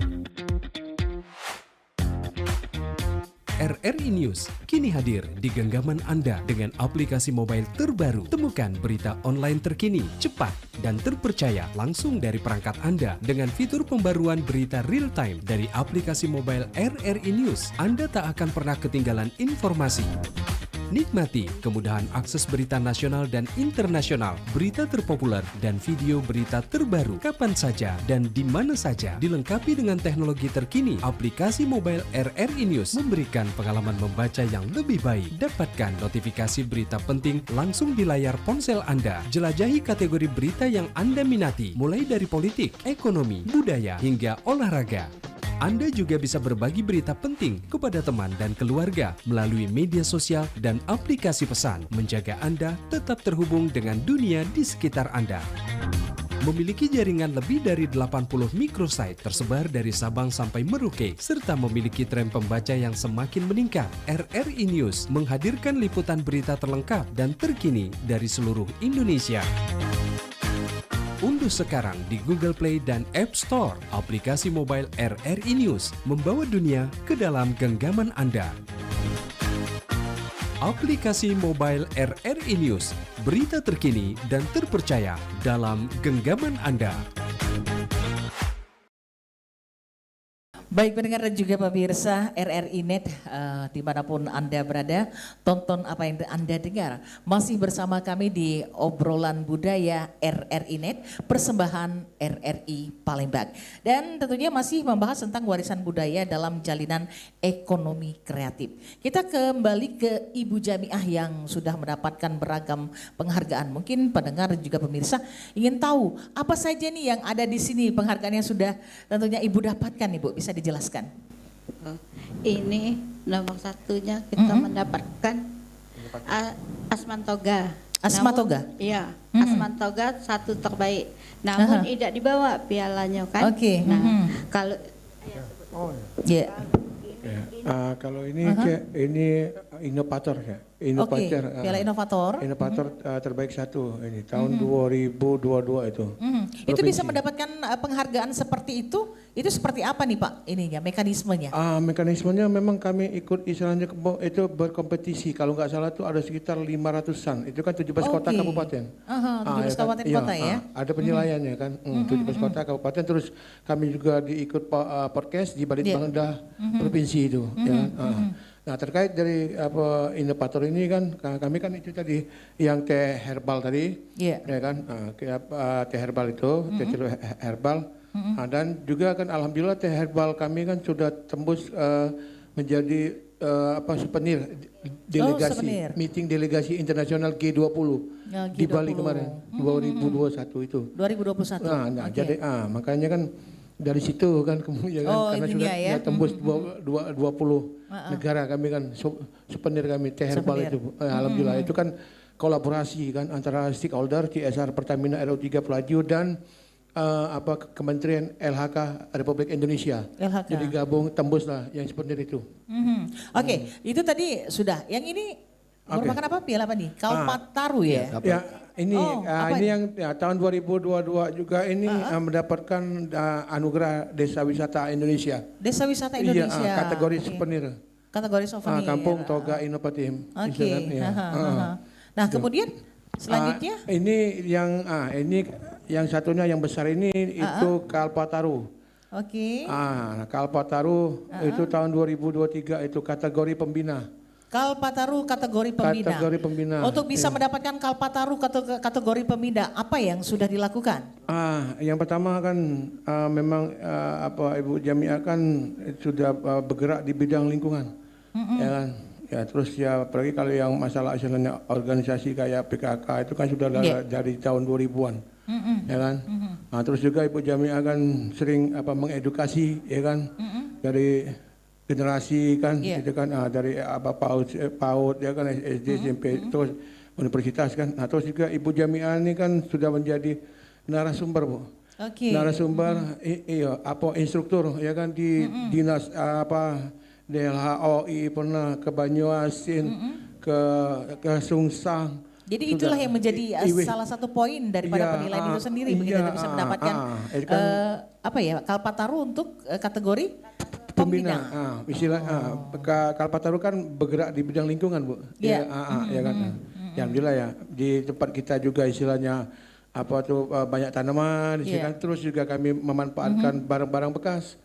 [SPEAKER 12] RRI News kini hadir di genggaman Anda dengan aplikasi mobile terbaru. Temukan berita online terkini, cepat, dan terpercaya langsung dari perangkat Anda dengan fitur pembaruan berita real time dari aplikasi mobile RRI News. Anda tak akan pernah ketinggalan informasi. Nikmati kemudahan akses berita nasional dan internasional, berita terpopuler, dan video berita terbaru kapan saja dan di mana saja. Dilengkapi dengan teknologi terkini, aplikasi mobile RRI News memberikan pengalaman membaca yang lebih baik. Dapatkan notifikasi berita penting langsung di layar ponsel Anda. Jelajahi kategori berita yang Anda minati, mulai dari politik, ekonomi, budaya, hingga olahraga. Anda juga bisa berbagi berita penting kepada teman dan keluarga melalui media sosial dan aplikasi pesan, menjaga Anda tetap terhubung dengan dunia di sekitar Anda. Memiliki jaringan lebih dari 80 microsite tersebar dari Sabang sampai Merauke, serta memiliki tren pembaca yang semakin meningkat. RRI News menghadirkan liputan berita terlengkap dan terkini dari seluruh Indonesia. Unduh sekarang di Google Play dan App Store aplikasi mobile RRI News, membawa dunia ke dalam genggaman Anda. Aplikasi mobile RRI News, berita terkini dan terpercaya dalam genggaman Anda.
[SPEAKER 1] Baik pendengar dan juga pemirsa RRI Net, dimanapun Anda berada, tonton apa yang Anda dengar. Masih bersama kami di obrolan budaya RRI Net, persembahan RRI Palembang. Dan tentunya masih membahas tentang warisan budaya dalam jalinan ekonomi kreatif. Kita kembali ke Ibu Jamiah yang sudah mendapatkan beragam penghargaan. Mungkin pendengar dan juga pemirsa ingin tahu apa saja nih yang ada di sini, penghargaan yang sudah tentunya Ibu dapatkan, Ibu, bisa dijelaskan?
[SPEAKER 4] Ini nomor satunya kita mendapatkan Asmantoga.
[SPEAKER 1] Asmantoga?
[SPEAKER 4] Iya, Asmantoga satu terbaik. Namun tidak dibawa pialanya kan. Kalau
[SPEAKER 3] kalau ini inovator ya.
[SPEAKER 1] Piala inovator.
[SPEAKER 3] Inovator terbaik satu ini tahun 2022 itu.
[SPEAKER 1] Itu bisa
[SPEAKER 3] provinsi.
[SPEAKER 1] mendapatkan penghargaan seperti itu seperti apa nih Pak ininya, mekanismenya?
[SPEAKER 3] Mekanismenya memang kami ikut istilahnya itu berkompetisi. Kalau nggak salah itu ada sekitar 500-an. Itu kan 17 kota
[SPEAKER 1] Oke.
[SPEAKER 3] kabupaten.
[SPEAKER 1] 17 kabupaten kota ya?
[SPEAKER 3] Ada penilaiannya kan. 17 kota kabupaten. Terus kami juga diikut podcast di Balitbangda provinsi itu. Ya kan? Nah terkait dari inovator ini kan kami kan itu tadi yang teh herbal tadi, ya kan, teh herbal itu, teh celup herbal, dan juga kan alhamdulillah teh herbal kami kan sudah tembus menjadi souvenir delegasi,
[SPEAKER 1] souvenir.
[SPEAKER 3] meeting delegasi internasional G20 di Bali kemarin 2021 itu.
[SPEAKER 1] 2021.
[SPEAKER 3] Nah jadi makanya kan dari situ kan kemudian karena sudah
[SPEAKER 1] ya?
[SPEAKER 3] tembus 20 negara kami kan souvenir kami teh herbal itu alhamdulillah itu kan kolaborasi kan antara stakeholder CSR Pertamina RO3 Pelaju dan Kementerian LHK Republik Indonesia.
[SPEAKER 1] LHK.
[SPEAKER 3] Jadi gabung tembus lah yang souvenir itu.
[SPEAKER 1] Oke, itu tadi sudah. Yang ini merupakan apa? Piala apa nih? Kalpataru ya?
[SPEAKER 3] Ya, ini
[SPEAKER 1] apa
[SPEAKER 3] ini yang tahun 2022 juga ini mendapatkan anugerah Desa Wisata Indonesia.
[SPEAKER 1] Desa Wisata Indonesia.
[SPEAKER 3] Iya, kategori souvenir.
[SPEAKER 1] Kategori souvenir.
[SPEAKER 3] Kampung Toga Inovatif.
[SPEAKER 1] Oke. Nah, kemudian selanjutnya
[SPEAKER 3] ini yang satunya yang besar ini itu Kalpataru.
[SPEAKER 1] Oke.
[SPEAKER 3] Kalpataru itu tahun 2023 itu kategori pembina.
[SPEAKER 1] Kalpataru kategori pembina.
[SPEAKER 3] Kategori pembina.
[SPEAKER 1] Untuk bisa mendapatkan Kalpataru kategori pembina, apa yang sudah dilakukan?
[SPEAKER 3] Yang pertama kan memang Ibu Jamiah kan sudah bergerak di bidang lingkungan, ya kan. Ya terus ya apalagi kalau yang masalah istilahnya organisasi kayak PKK itu kan sudah dari tahun 2000-an, ya kan. Nah, terus juga Ibu Jamiah kan sering mengedukasi, ya kan, dari generasi kan, itu kan dari PAUD ya kan SD SMP terus universitas kan. Nah terus juga Ibu Jamiah ini kan sudah menjadi narasumber Bu. Narasumber instruktur ya kan di dinas DLHOI pernah ke Banyuasin ke Sungsang.
[SPEAKER 1] Jadi itulah yang menjadi salah satu poin daripada penilaian itu sendiri begitu bisa mendapatkan Kalpataru untuk kategori pembina.
[SPEAKER 3] Kalpataru kan bergerak di bidang lingkungan Bu. Ya kan. Ya alhamdulillah ya di tempat kita juga istilahnya banyak tanaman, kan terus juga kami memanfaatkan barang-barang bekas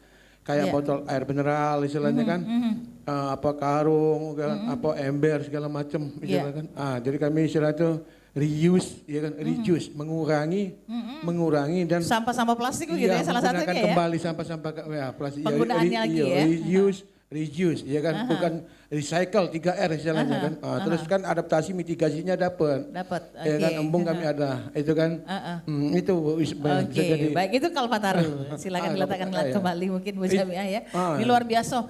[SPEAKER 3] kayak botol air mineral istilahnya kan, karung, ember segala macam, kan. Jadi kami istilah itu reuse, ya kan, reduce, mengurangi dan
[SPEAKER 1] sampah-sampah plastik gitu ya salah satunya ya.
[SPEAKER 3] Kembali sampah-sampah plastik.
[SPEAKER 1] Penggunaannya lagi ya.
[SPEAKER 3] Reuse, ya kan, bukan recycle 3R istilahnya kan. Terus kan adaptasi mitigasinya dapat. Ya kan, embung kami ada, itu kan. Itu bisa jadi.
[SPEAKER 1] Baik itu Kalpataru. Silakan diletakkan kembali mungkin Bu Jamiah ya. Ini luar biasa.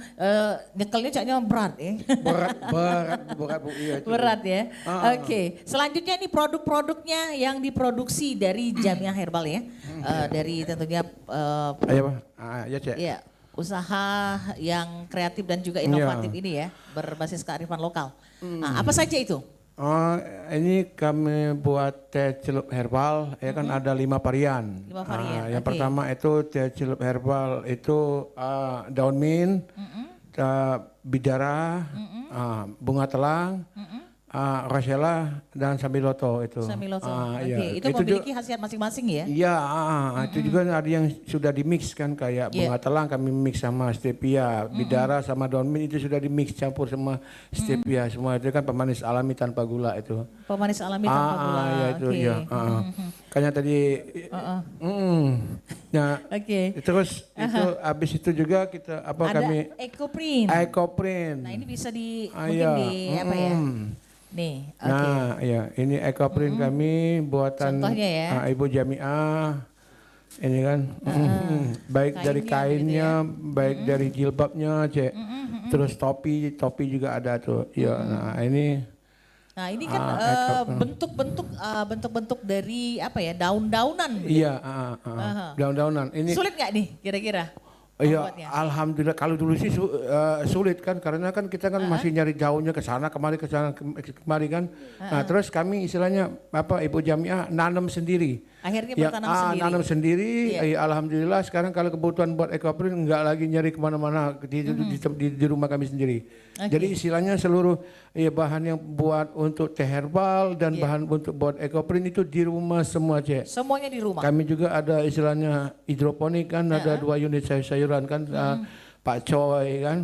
[SPEAKER 1] Nyekelnya caknya berat ya.
[SPEAKER 3] Berat Bu. Iya,
[SPEAKER 1] berat ya. Oke. Selanjutnya ini produk-produknya yang diproduksi dari Jamiah Herbal ya. Dari tentunya
[SPEAKER 3] ya Cek.
[SPEAKER 1] Iya. Usaha yang kreatif dan juga inovatif ini ya, berbasis kearifan lokal. Nah, apa saja itu?
[SPEAKER 3] Ini kami buat teh celup herbal, ya kan ada 5 varian.
[SPEAKER 1] 5 varian.
[SPEAKER 3] Yang pertama itu teh celup herbal itu daun mint, bidara, bunga telang, rosella dan sambiloto itu.
[SPEAKER 1] Sambiloto.
[SPEAKER 3] Iya.
[SPEAKER 1] Itu memiliki khasiat masing-masing ya?
[SPEAKER 3] Iya, itu juga ada yang sudah dimix kan kayak bunga telang kami mix sama stevia, bidara sama daun mint itu sudah dimix campur sama stevia semua itu kan pemanis alami tanpa gula itu.
[SPEAKER 1] Pemanis alami tanpa gula.
[SPEAKER 3] Iya itu ya. Kayaknya tadi. Nah, terus itu habis itu juga kita kami Ecoprint.
[SPEAKER 1] Nah, ini bisa mungkin di apa ya? Nih,
[SPEAKER 3] Nah, ya ini Ecoprint kami buatan Ibu Jamiah. Ini kan baik dari kainnya, baik dari jilbabnya, Cek. Terus topi juga ada tuh. Ya, nah ini.
[SPEAKER 1] Nah, ini kan bentuk-bentuk dari apa ya? Daun-daunan.
[SPEAKER 3] Iya, daun-daunan. Ini
[SPEAKER 1] sulit nggak nih kira-kira?
[SPEAKER 3] Iya, alhamdulillah kalau dulu sih sulit kan karena kan kita kan masih nyari daunnya ke sana kemari kan. Nah, terus kami istilahnya Ibu Jamiah nanam sendiri.
[SPEAKER 1] Akhirnya
[SPEAKER 3] Ya,
[SPEAKER 1] bertanam sendiri.
[SPEAKER 3] nanam sendiri.
[SPEAKER 1] Iya.
[SPEAKER 3] Alhamdulillah sekarang kalau kebutuhan buat ekoprint enggak lagi nyari kemana-mana di rumah kami sendiri.
[SPEAKER 1] Oke.
[SPEAKER 3] Jadi istilahnya seluruh bahan yang buat untuk teh herbal dan bahan untuk buat ekoprint itu di rumah semua, Cek.
[SPEAKER 1] Semuanya di rumah.
[SPEAKER 3] Kami juga ada istilahnya hidroponik kan, ada 2 unit sayur-sayuran kan, Pak Coy kan.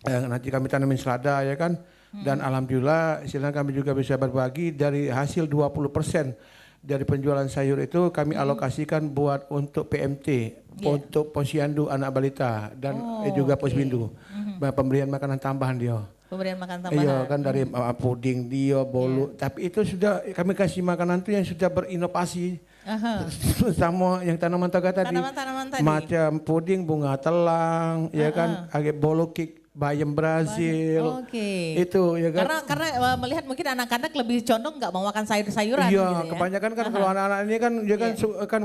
[SPEAKER 3] Nanti kami tanamin selada ya kan. Dan alhamdulillah istilahnya kami juga bisa berbagi dari hasil 20% dari penjualan sayur itu kami alokasikan buat untuk PMT, untuk posyandu anak balita dan juga posbindu. Pemberian makanan tambahan dia.
[SPEAKER 1] Pemberian makan tambahan.
[SPEAKER 3] Iya kan dari puding dia, bolu. Tapi itu sudah kami kasih makanan itu yang sudah berinovasi. Sama yang tanaman toga tadi.
[SPEAKER 1] Tanaman-tanaman tadi.
[SPEAKER 3] Macam puding bunga telang, ya kan, agak bolu kik bayam Brazil.
[SPEAKER 1] Oke.
[SPEAKER 3] Itu ya kan.
[SPEAKER 1] Karena melihat mungkin anak-anak lebih condong nggak mau makan sayur-sayuran
[SPEAKER 3] Iya,
[SPEAKER 1] gitu ya.
[SPEAKER 3] kebanyakan kan kalau anak-anak ini kan dia kan kan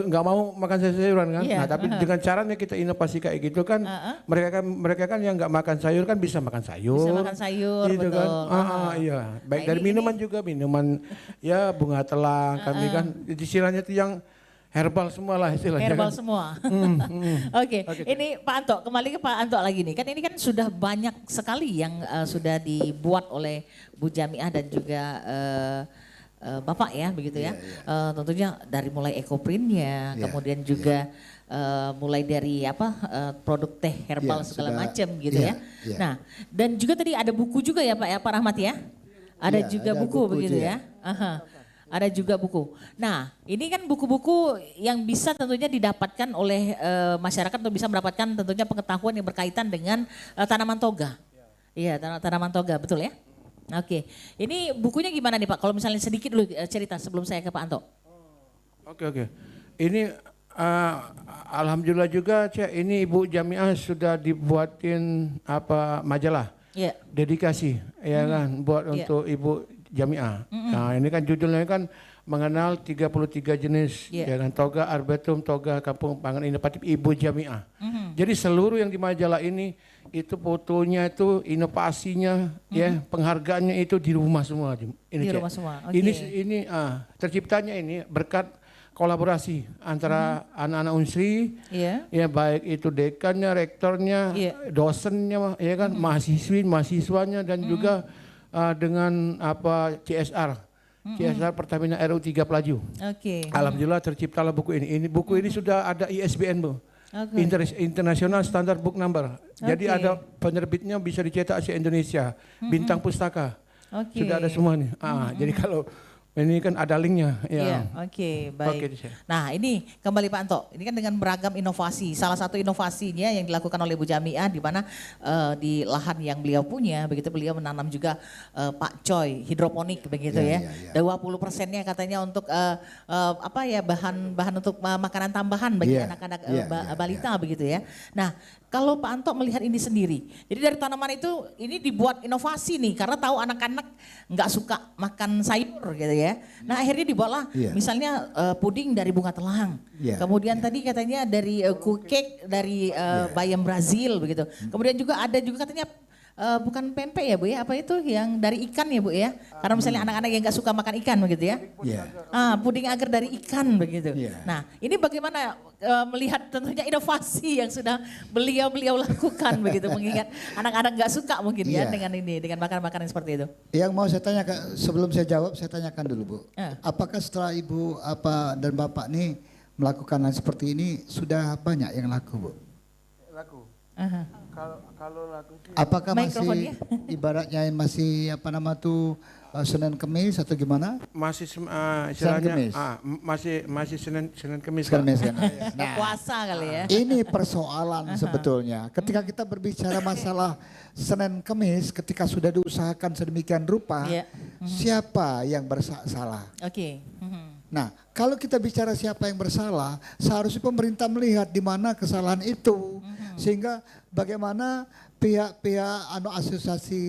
[SPEAKER 3] nggak mau makan sayur-sayuran kan.
[SPEAKER 1] Iya.
[SPEAKER 3] Nah, tapi dengan caranya kita inovasi kayak gitu kan, mereka kan yang nggak makan sayur kan bisa makan sayur.
[SPEAKER 1] Bisa makan sayur,
[SPEAKER 3] gitu
[SPEAKER 1] betul.
[SPEAKER 3] Kan. Iya. Baik dari minuman juga minuman ya bunga telang kami kan istilahnya itu yang herbal semua lah istilahnya.
[SPEAKER 1] Herbal
[SPEAKER 3] kan.
[SPEAKER 1] semua. Oke, ini Pak Anto, kembali ke Pak Anto lagi nih. Kan ini kan sudah banyak sekali yang sudah dibuat oleh Bu Jamiah dan juga Bapak ya, begitu ya. Tentunya dari mulai ekoprintnya, kemudian juga mulai dari produk teh herbal segala macam gitu ya. Nah, dan juga tadi ada buku juga ya Pak ya, Pak Rahmat ya. Ada juga buku begitu ya. Ada juga buku. Nah, ini kan buku-buku yang bisa tentunya didapatkan oleh masyarakat untuk bisa mendapatkan tentunya pengetahuan yang berkaitan dengan tanaman toga. Iya, tanaman toga, betul ya? Oke, ini bukunya gimana nih Pak? Kalau misalnya sedikit dulu cerita sebelum saya ke Pak Anto.
[SPEAKER 3] Oke. Ini alhamdulillah juga, Cek, ini Ibu Jamiah sudah dibuatin majalah. Dedikasi ya kan buat untuk Ibu Jamiah. Nah, ini kan judulnya kan mengenal 33 jenis ya kan toga arboretum toga kampung pangan inovatif Ibu Jamiah. Jadi seluruh yang di majalah ini itu fotonya itu inovasinya ya penghargaannya itu di rumah semua ini.
[SPEAKER 1] Di
[SPEAKER 3] Cek.
[SPEAKER 1] rumah semua.
[SPEAKER 3] Ini terciptanya ini berkat kolaborasi antara anak-anak Unsri, ya baik itu dekannya, rektornya, dosennya, ya kan, mahasiswanya dan juga dengan CSR, CSR Pertamina RU 3 Pelaju. Alhamdulillah terciptalah buku ini. Buku ini sudah ada ISBN Bu, International Standard Book Number. Jadi ada penerbitnya bisa dicetak se Indonesia, Bintang Pustaka. Sudah ada semua nih. Jadi kalau ini kan ada linknya.
[SPEAKER 1] Baik. Nah ini kembali Pak Anto, ini kan dengan beragam inovasi. Salah satu inovasinya yang dilakukan oleh Bu Jamiah di mana di lahan yang beliau punya, begitu beliau menanam juga Pak Coy hidroponik begitu ya. 20%-nya katanya untuk bahan untuk makanan tambahan bagi anak-anak balita begitu ya. Nah kalau Pak Anto melihat ini sendiri, jadi dari tanaman itu ini dibuat inovasi nih karena tahu anak-anak nggak suka makan sayur gitu ya. Nah akhirnya dibuatlah misalnya puding dari bunga telang, kemudian tadi katanya dari cake dari bayam Brazil begitu. Kemudian juga ada juga katanya bukan pempek ya Bu ya, apa itu yang dari ikan ya Bu ya? Karena misalnya anak-anak yang nggak suka makan ikan begitu ya. Puding agar dari ikan begitu. Nah ini bagaimana melihat tentunya inovasi yang sudah beliau lakukan begitu, mengingat anak-anak nggak suka mungkin ya dengan makanan-makanan seperti itu.
[SPEAKER 2] Yang mau saya tanyakan sebelum saya jawab, saya tanyakan dulu Bu. Apakah setelah Ibu dan Bapak nih melakukan hal seperti ini sudah banyak yang laku Bu?
[SPEAKER 3] Laku. Kalau lagu sih,
[SPEAKER 2] apakah masih ibaratnya masih Senin Kemis atau gimana?
[SPEAKER 3] Masih istilahnya masih Senin Kemis.
[SPEAKER 1] Nah, puasa kali ya.
[SPEAKER 2] Ini persoalan sebetulnya. Ketika kita berbicara masalah Senin Kemis, ketika sudah diusahakan sedemikian rupa, siapa yang bersalah? Nah, kalau kita bicara siapa yang bersalah, seharusnya pemerintah melihat di mana kesalahan itu, sehingga bagaimana pihak-pihak asosiasi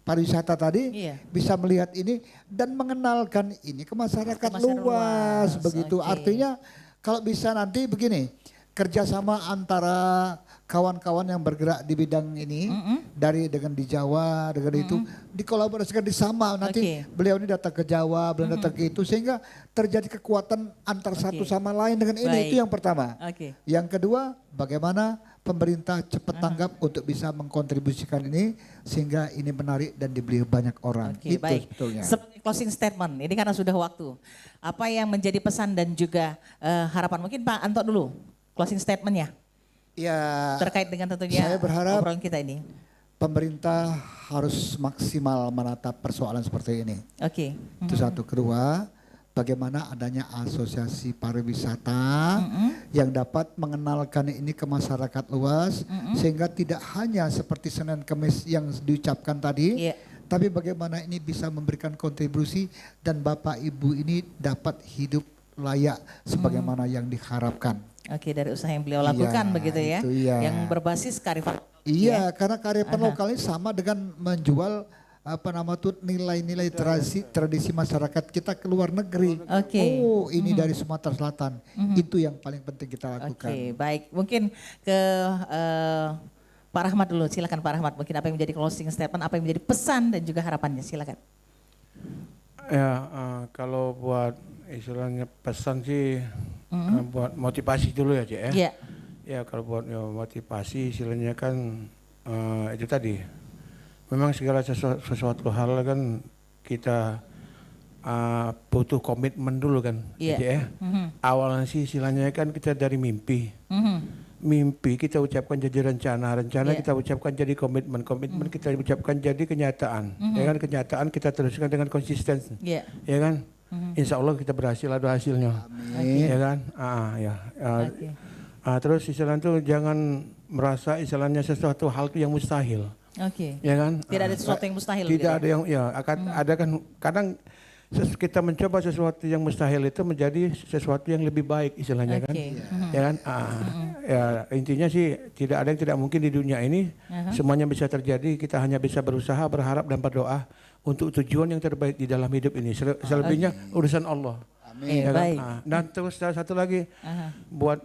[SPEAKER 2] pariwisata tadi bisa melihat ini dan mengenalkan ini ke masyarakat luas begitu. Artinya kalau bisa nanti begini, kerjasama antara kawan-kawan yang bergerak di bidang ini dengan di Jawa dengan itu dikolaborasikan di sama nanti beliau ini datang ke Jawa, beliau datang ke itu sehingga terjadi kekuatan antar satu sama lain dengan ini. Itu yang pertama. Yang kedua, bagaimana pemerintah cepat tanggap untuk bisa mengkontribusikan ini sehingga ini menarik dan dibeli banyak orang. Itu sebetulnya.
[SPEAKER 1] Closing statement, ini karena sudah waktu. Apa yang menjadi pesan dan juga harapan, mungkin Pak Anto dulu closing statementnya.
[SPEAKER 2] Ya,
[SPEAKER 1] terkait dengan tentunya
[SPEAKER 2] saya berharap
[SPEAKER 1] obrolan kita ini.
[SPEAKER 2] Pemerintah harus maksimal menatap persoalan seperti ini. Itu satu. Kedua, bagaimana adanya asosiasi pariwisata yang dapat mengenalkan ini ke masyarakat luas sehingga tidak hanya seperti Senin Kemis yang diucapkan tadi, tapi bagaimana ini bisa memberikan kontribusi dan Bapak Ibu ini dapat hidup layak sebagaimana yang diharapkan.
[SPEAKER 1] Dari usaha yang beliau lakukan begitu ya, yang berbasis kearifan.
[SPEAKER 2] Iya, karena kearifan lokal ini sama dengan menjual nilai-nilai tradisi masyarakat kita ke luar negeri. Oh, ini dari Sumatera Selatan. Itu yang paling penting kita lakukan.
[SPEAKER 1] Baik. Mungkin ke Pak Rahmat dulu. Silakan Pak Rahmat. Mungkin apa yang menjadi closing statement, apa yang menjadi pesan dan juga harapannya. Silakan.
[SPEAKER 3] Ya, kalau buat istilahnya pesan sih buat motivasi dulu ya, Cik ya. Ya, kalau buat motivasi istilahnya kan itu tadi. Memang segala sesuatu hal kan kita butuh komitmen dulu kan, ya. Awalnya sih istilahnya kan kita dari mimpi. Mimpi kita ucapkan jadi rencana, kita ucapkan jadi komitmen, kita ucapkan jadi kenyataan. Ya kan, kenyataan kita teruskan dengan konsisten. Ya kan? Insya Allah kita berhasil, ada hasilnya. Ya kan? Terus istilahnya itu jangan merasa istilahnya sesuatu hal yang mustahil. Ya kan?
[SPEAKER 1] Tidak ada sesuatu yang mustahil.
[SPEAKER 3] Tidak ada yang ada kan kadang kita mencoba sesuatu yang mustahil itu menjadi sesuatu yang lebih baik istilahnya kan. Ya kan? Ya intinya sih tidak ada yang tidak mungkin di dunia ini. Semuanya bisa terjadi, kita hanya bisa berusaha, berharap dan berdoa untuk tujuan yang terbaik di dalam hidup ini. Selebihnya urusan Allah. Ya kan? Dan terus satu lagi buat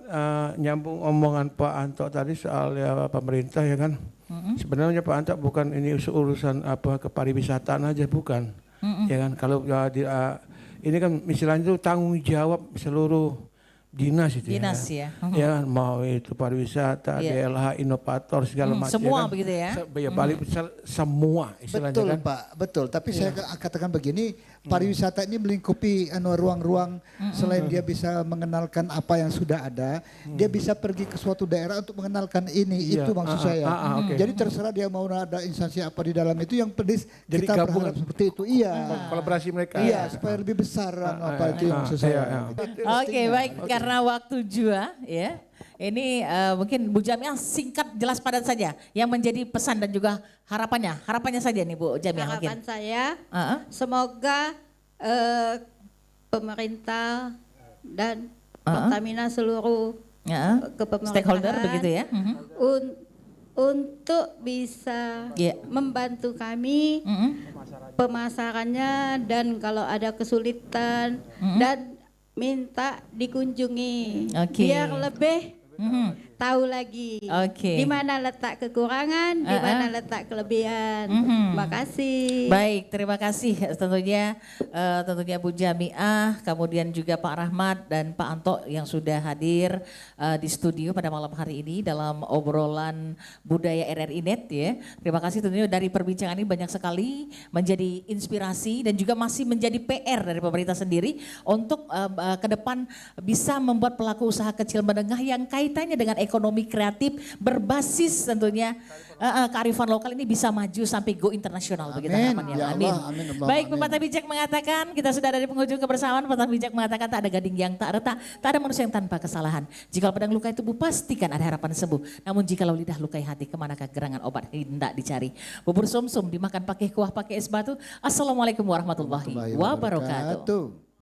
[SPEAKER 3] nyambung omongan Pak Anto tadi soal pemerintah ya kan. Sebenarnya Pak Anto bukan ini urusan kepariwisataan aja bukan. Ya kan, kalau ini kan istilahnya itu tanggung jawab seluruh dinas itu ya. Ya kan, mau itu pariwisata, DLH, inovator segala macam.
[SPEAKER 1] Semua
[SPEAKER 3] kan?
[SPEAKER 1] Begitu ya.
[SPEAKER 3] Balik semua istilahnya.
[SPEAKER 2] Betul
[SPEAKER 3] kan.
[SPEAKER 2] Pak, betul. Tapi saya katakan begini, pariwisata ini melingkupi ruang-ruang selain dia bisa mengenalkan apa yang sudah ada, dia bisa pergi ke suatu daerah untuk mengenalkan ini. Itu maksud saya. Jadi terserah dia mau ada instansi apa di dalam itu, yang pedis
[SPEAKER 3] jadi
[SPEAKER 2] kita berharap seperti itu. Iya.
[SPEAKER 3] Kolaborasi mereka.
[SPEAKER 2] Iya, supaya lebih besar apa itu yang maksud saya.
[SPEAKER 1] Baik, karena waktu jua ya. Ini mungkin Bu Jamiah singkat jelas padat saja yang menjadi pesan dan juga harapannya. Harapannya saja nih Bu Jamiah.
[SPEAKER 4] Harapan saya semoga pemerintah dan Pertamina seluruh
[SPEAKER 1] stakeholder begitu ya.
[SPEAKER 4] Untuk bisa membantu kami pemasarannya, dan kalau ada kesulitan dan minta dikunjungi biar lebih tahu lagi di mana letak kekurangan, di mana letak kelebihan. Terima kasih.
[SPEAKER 1] Baik, terima kasih tentunya Bu Jamiah, kemudian juga Pak Rahmat dan Pak Anto yang sudah hadir di studio pada malam hari ini dalam obrolan budaya RRI Net ya. Terima kasih tentunya dari perbincangan ini banyak sekali menjadi inspirasi dan juga masih menjadi PR dari pemerintah sendiri untuk ke depan bisa membuat pelaku usaha kecil menengah yang kaitannya dengan ekonomi kreatif berbasis tentunya kearifan lokal ini bisa maju sampai go internasional begitu harapannya. Amin. Baik, Pepatah Bijak mengatakan kita sudah ada di penghujung kebersamaan. Pepatah Bijak mengatakan tak ada gading yang tak retak, tak ada manusia yang tanpa kesalahan. Jika pedang lukai tubuh pastikan ada harapan sembuh. Namun jikalau lidah lukai hati, kemanakah gerangan obat hendak dicari. Bubur sumsum dimakan pakai kuah pakai es batu. Assalamualaikum warahmatullahi wabarakatuh.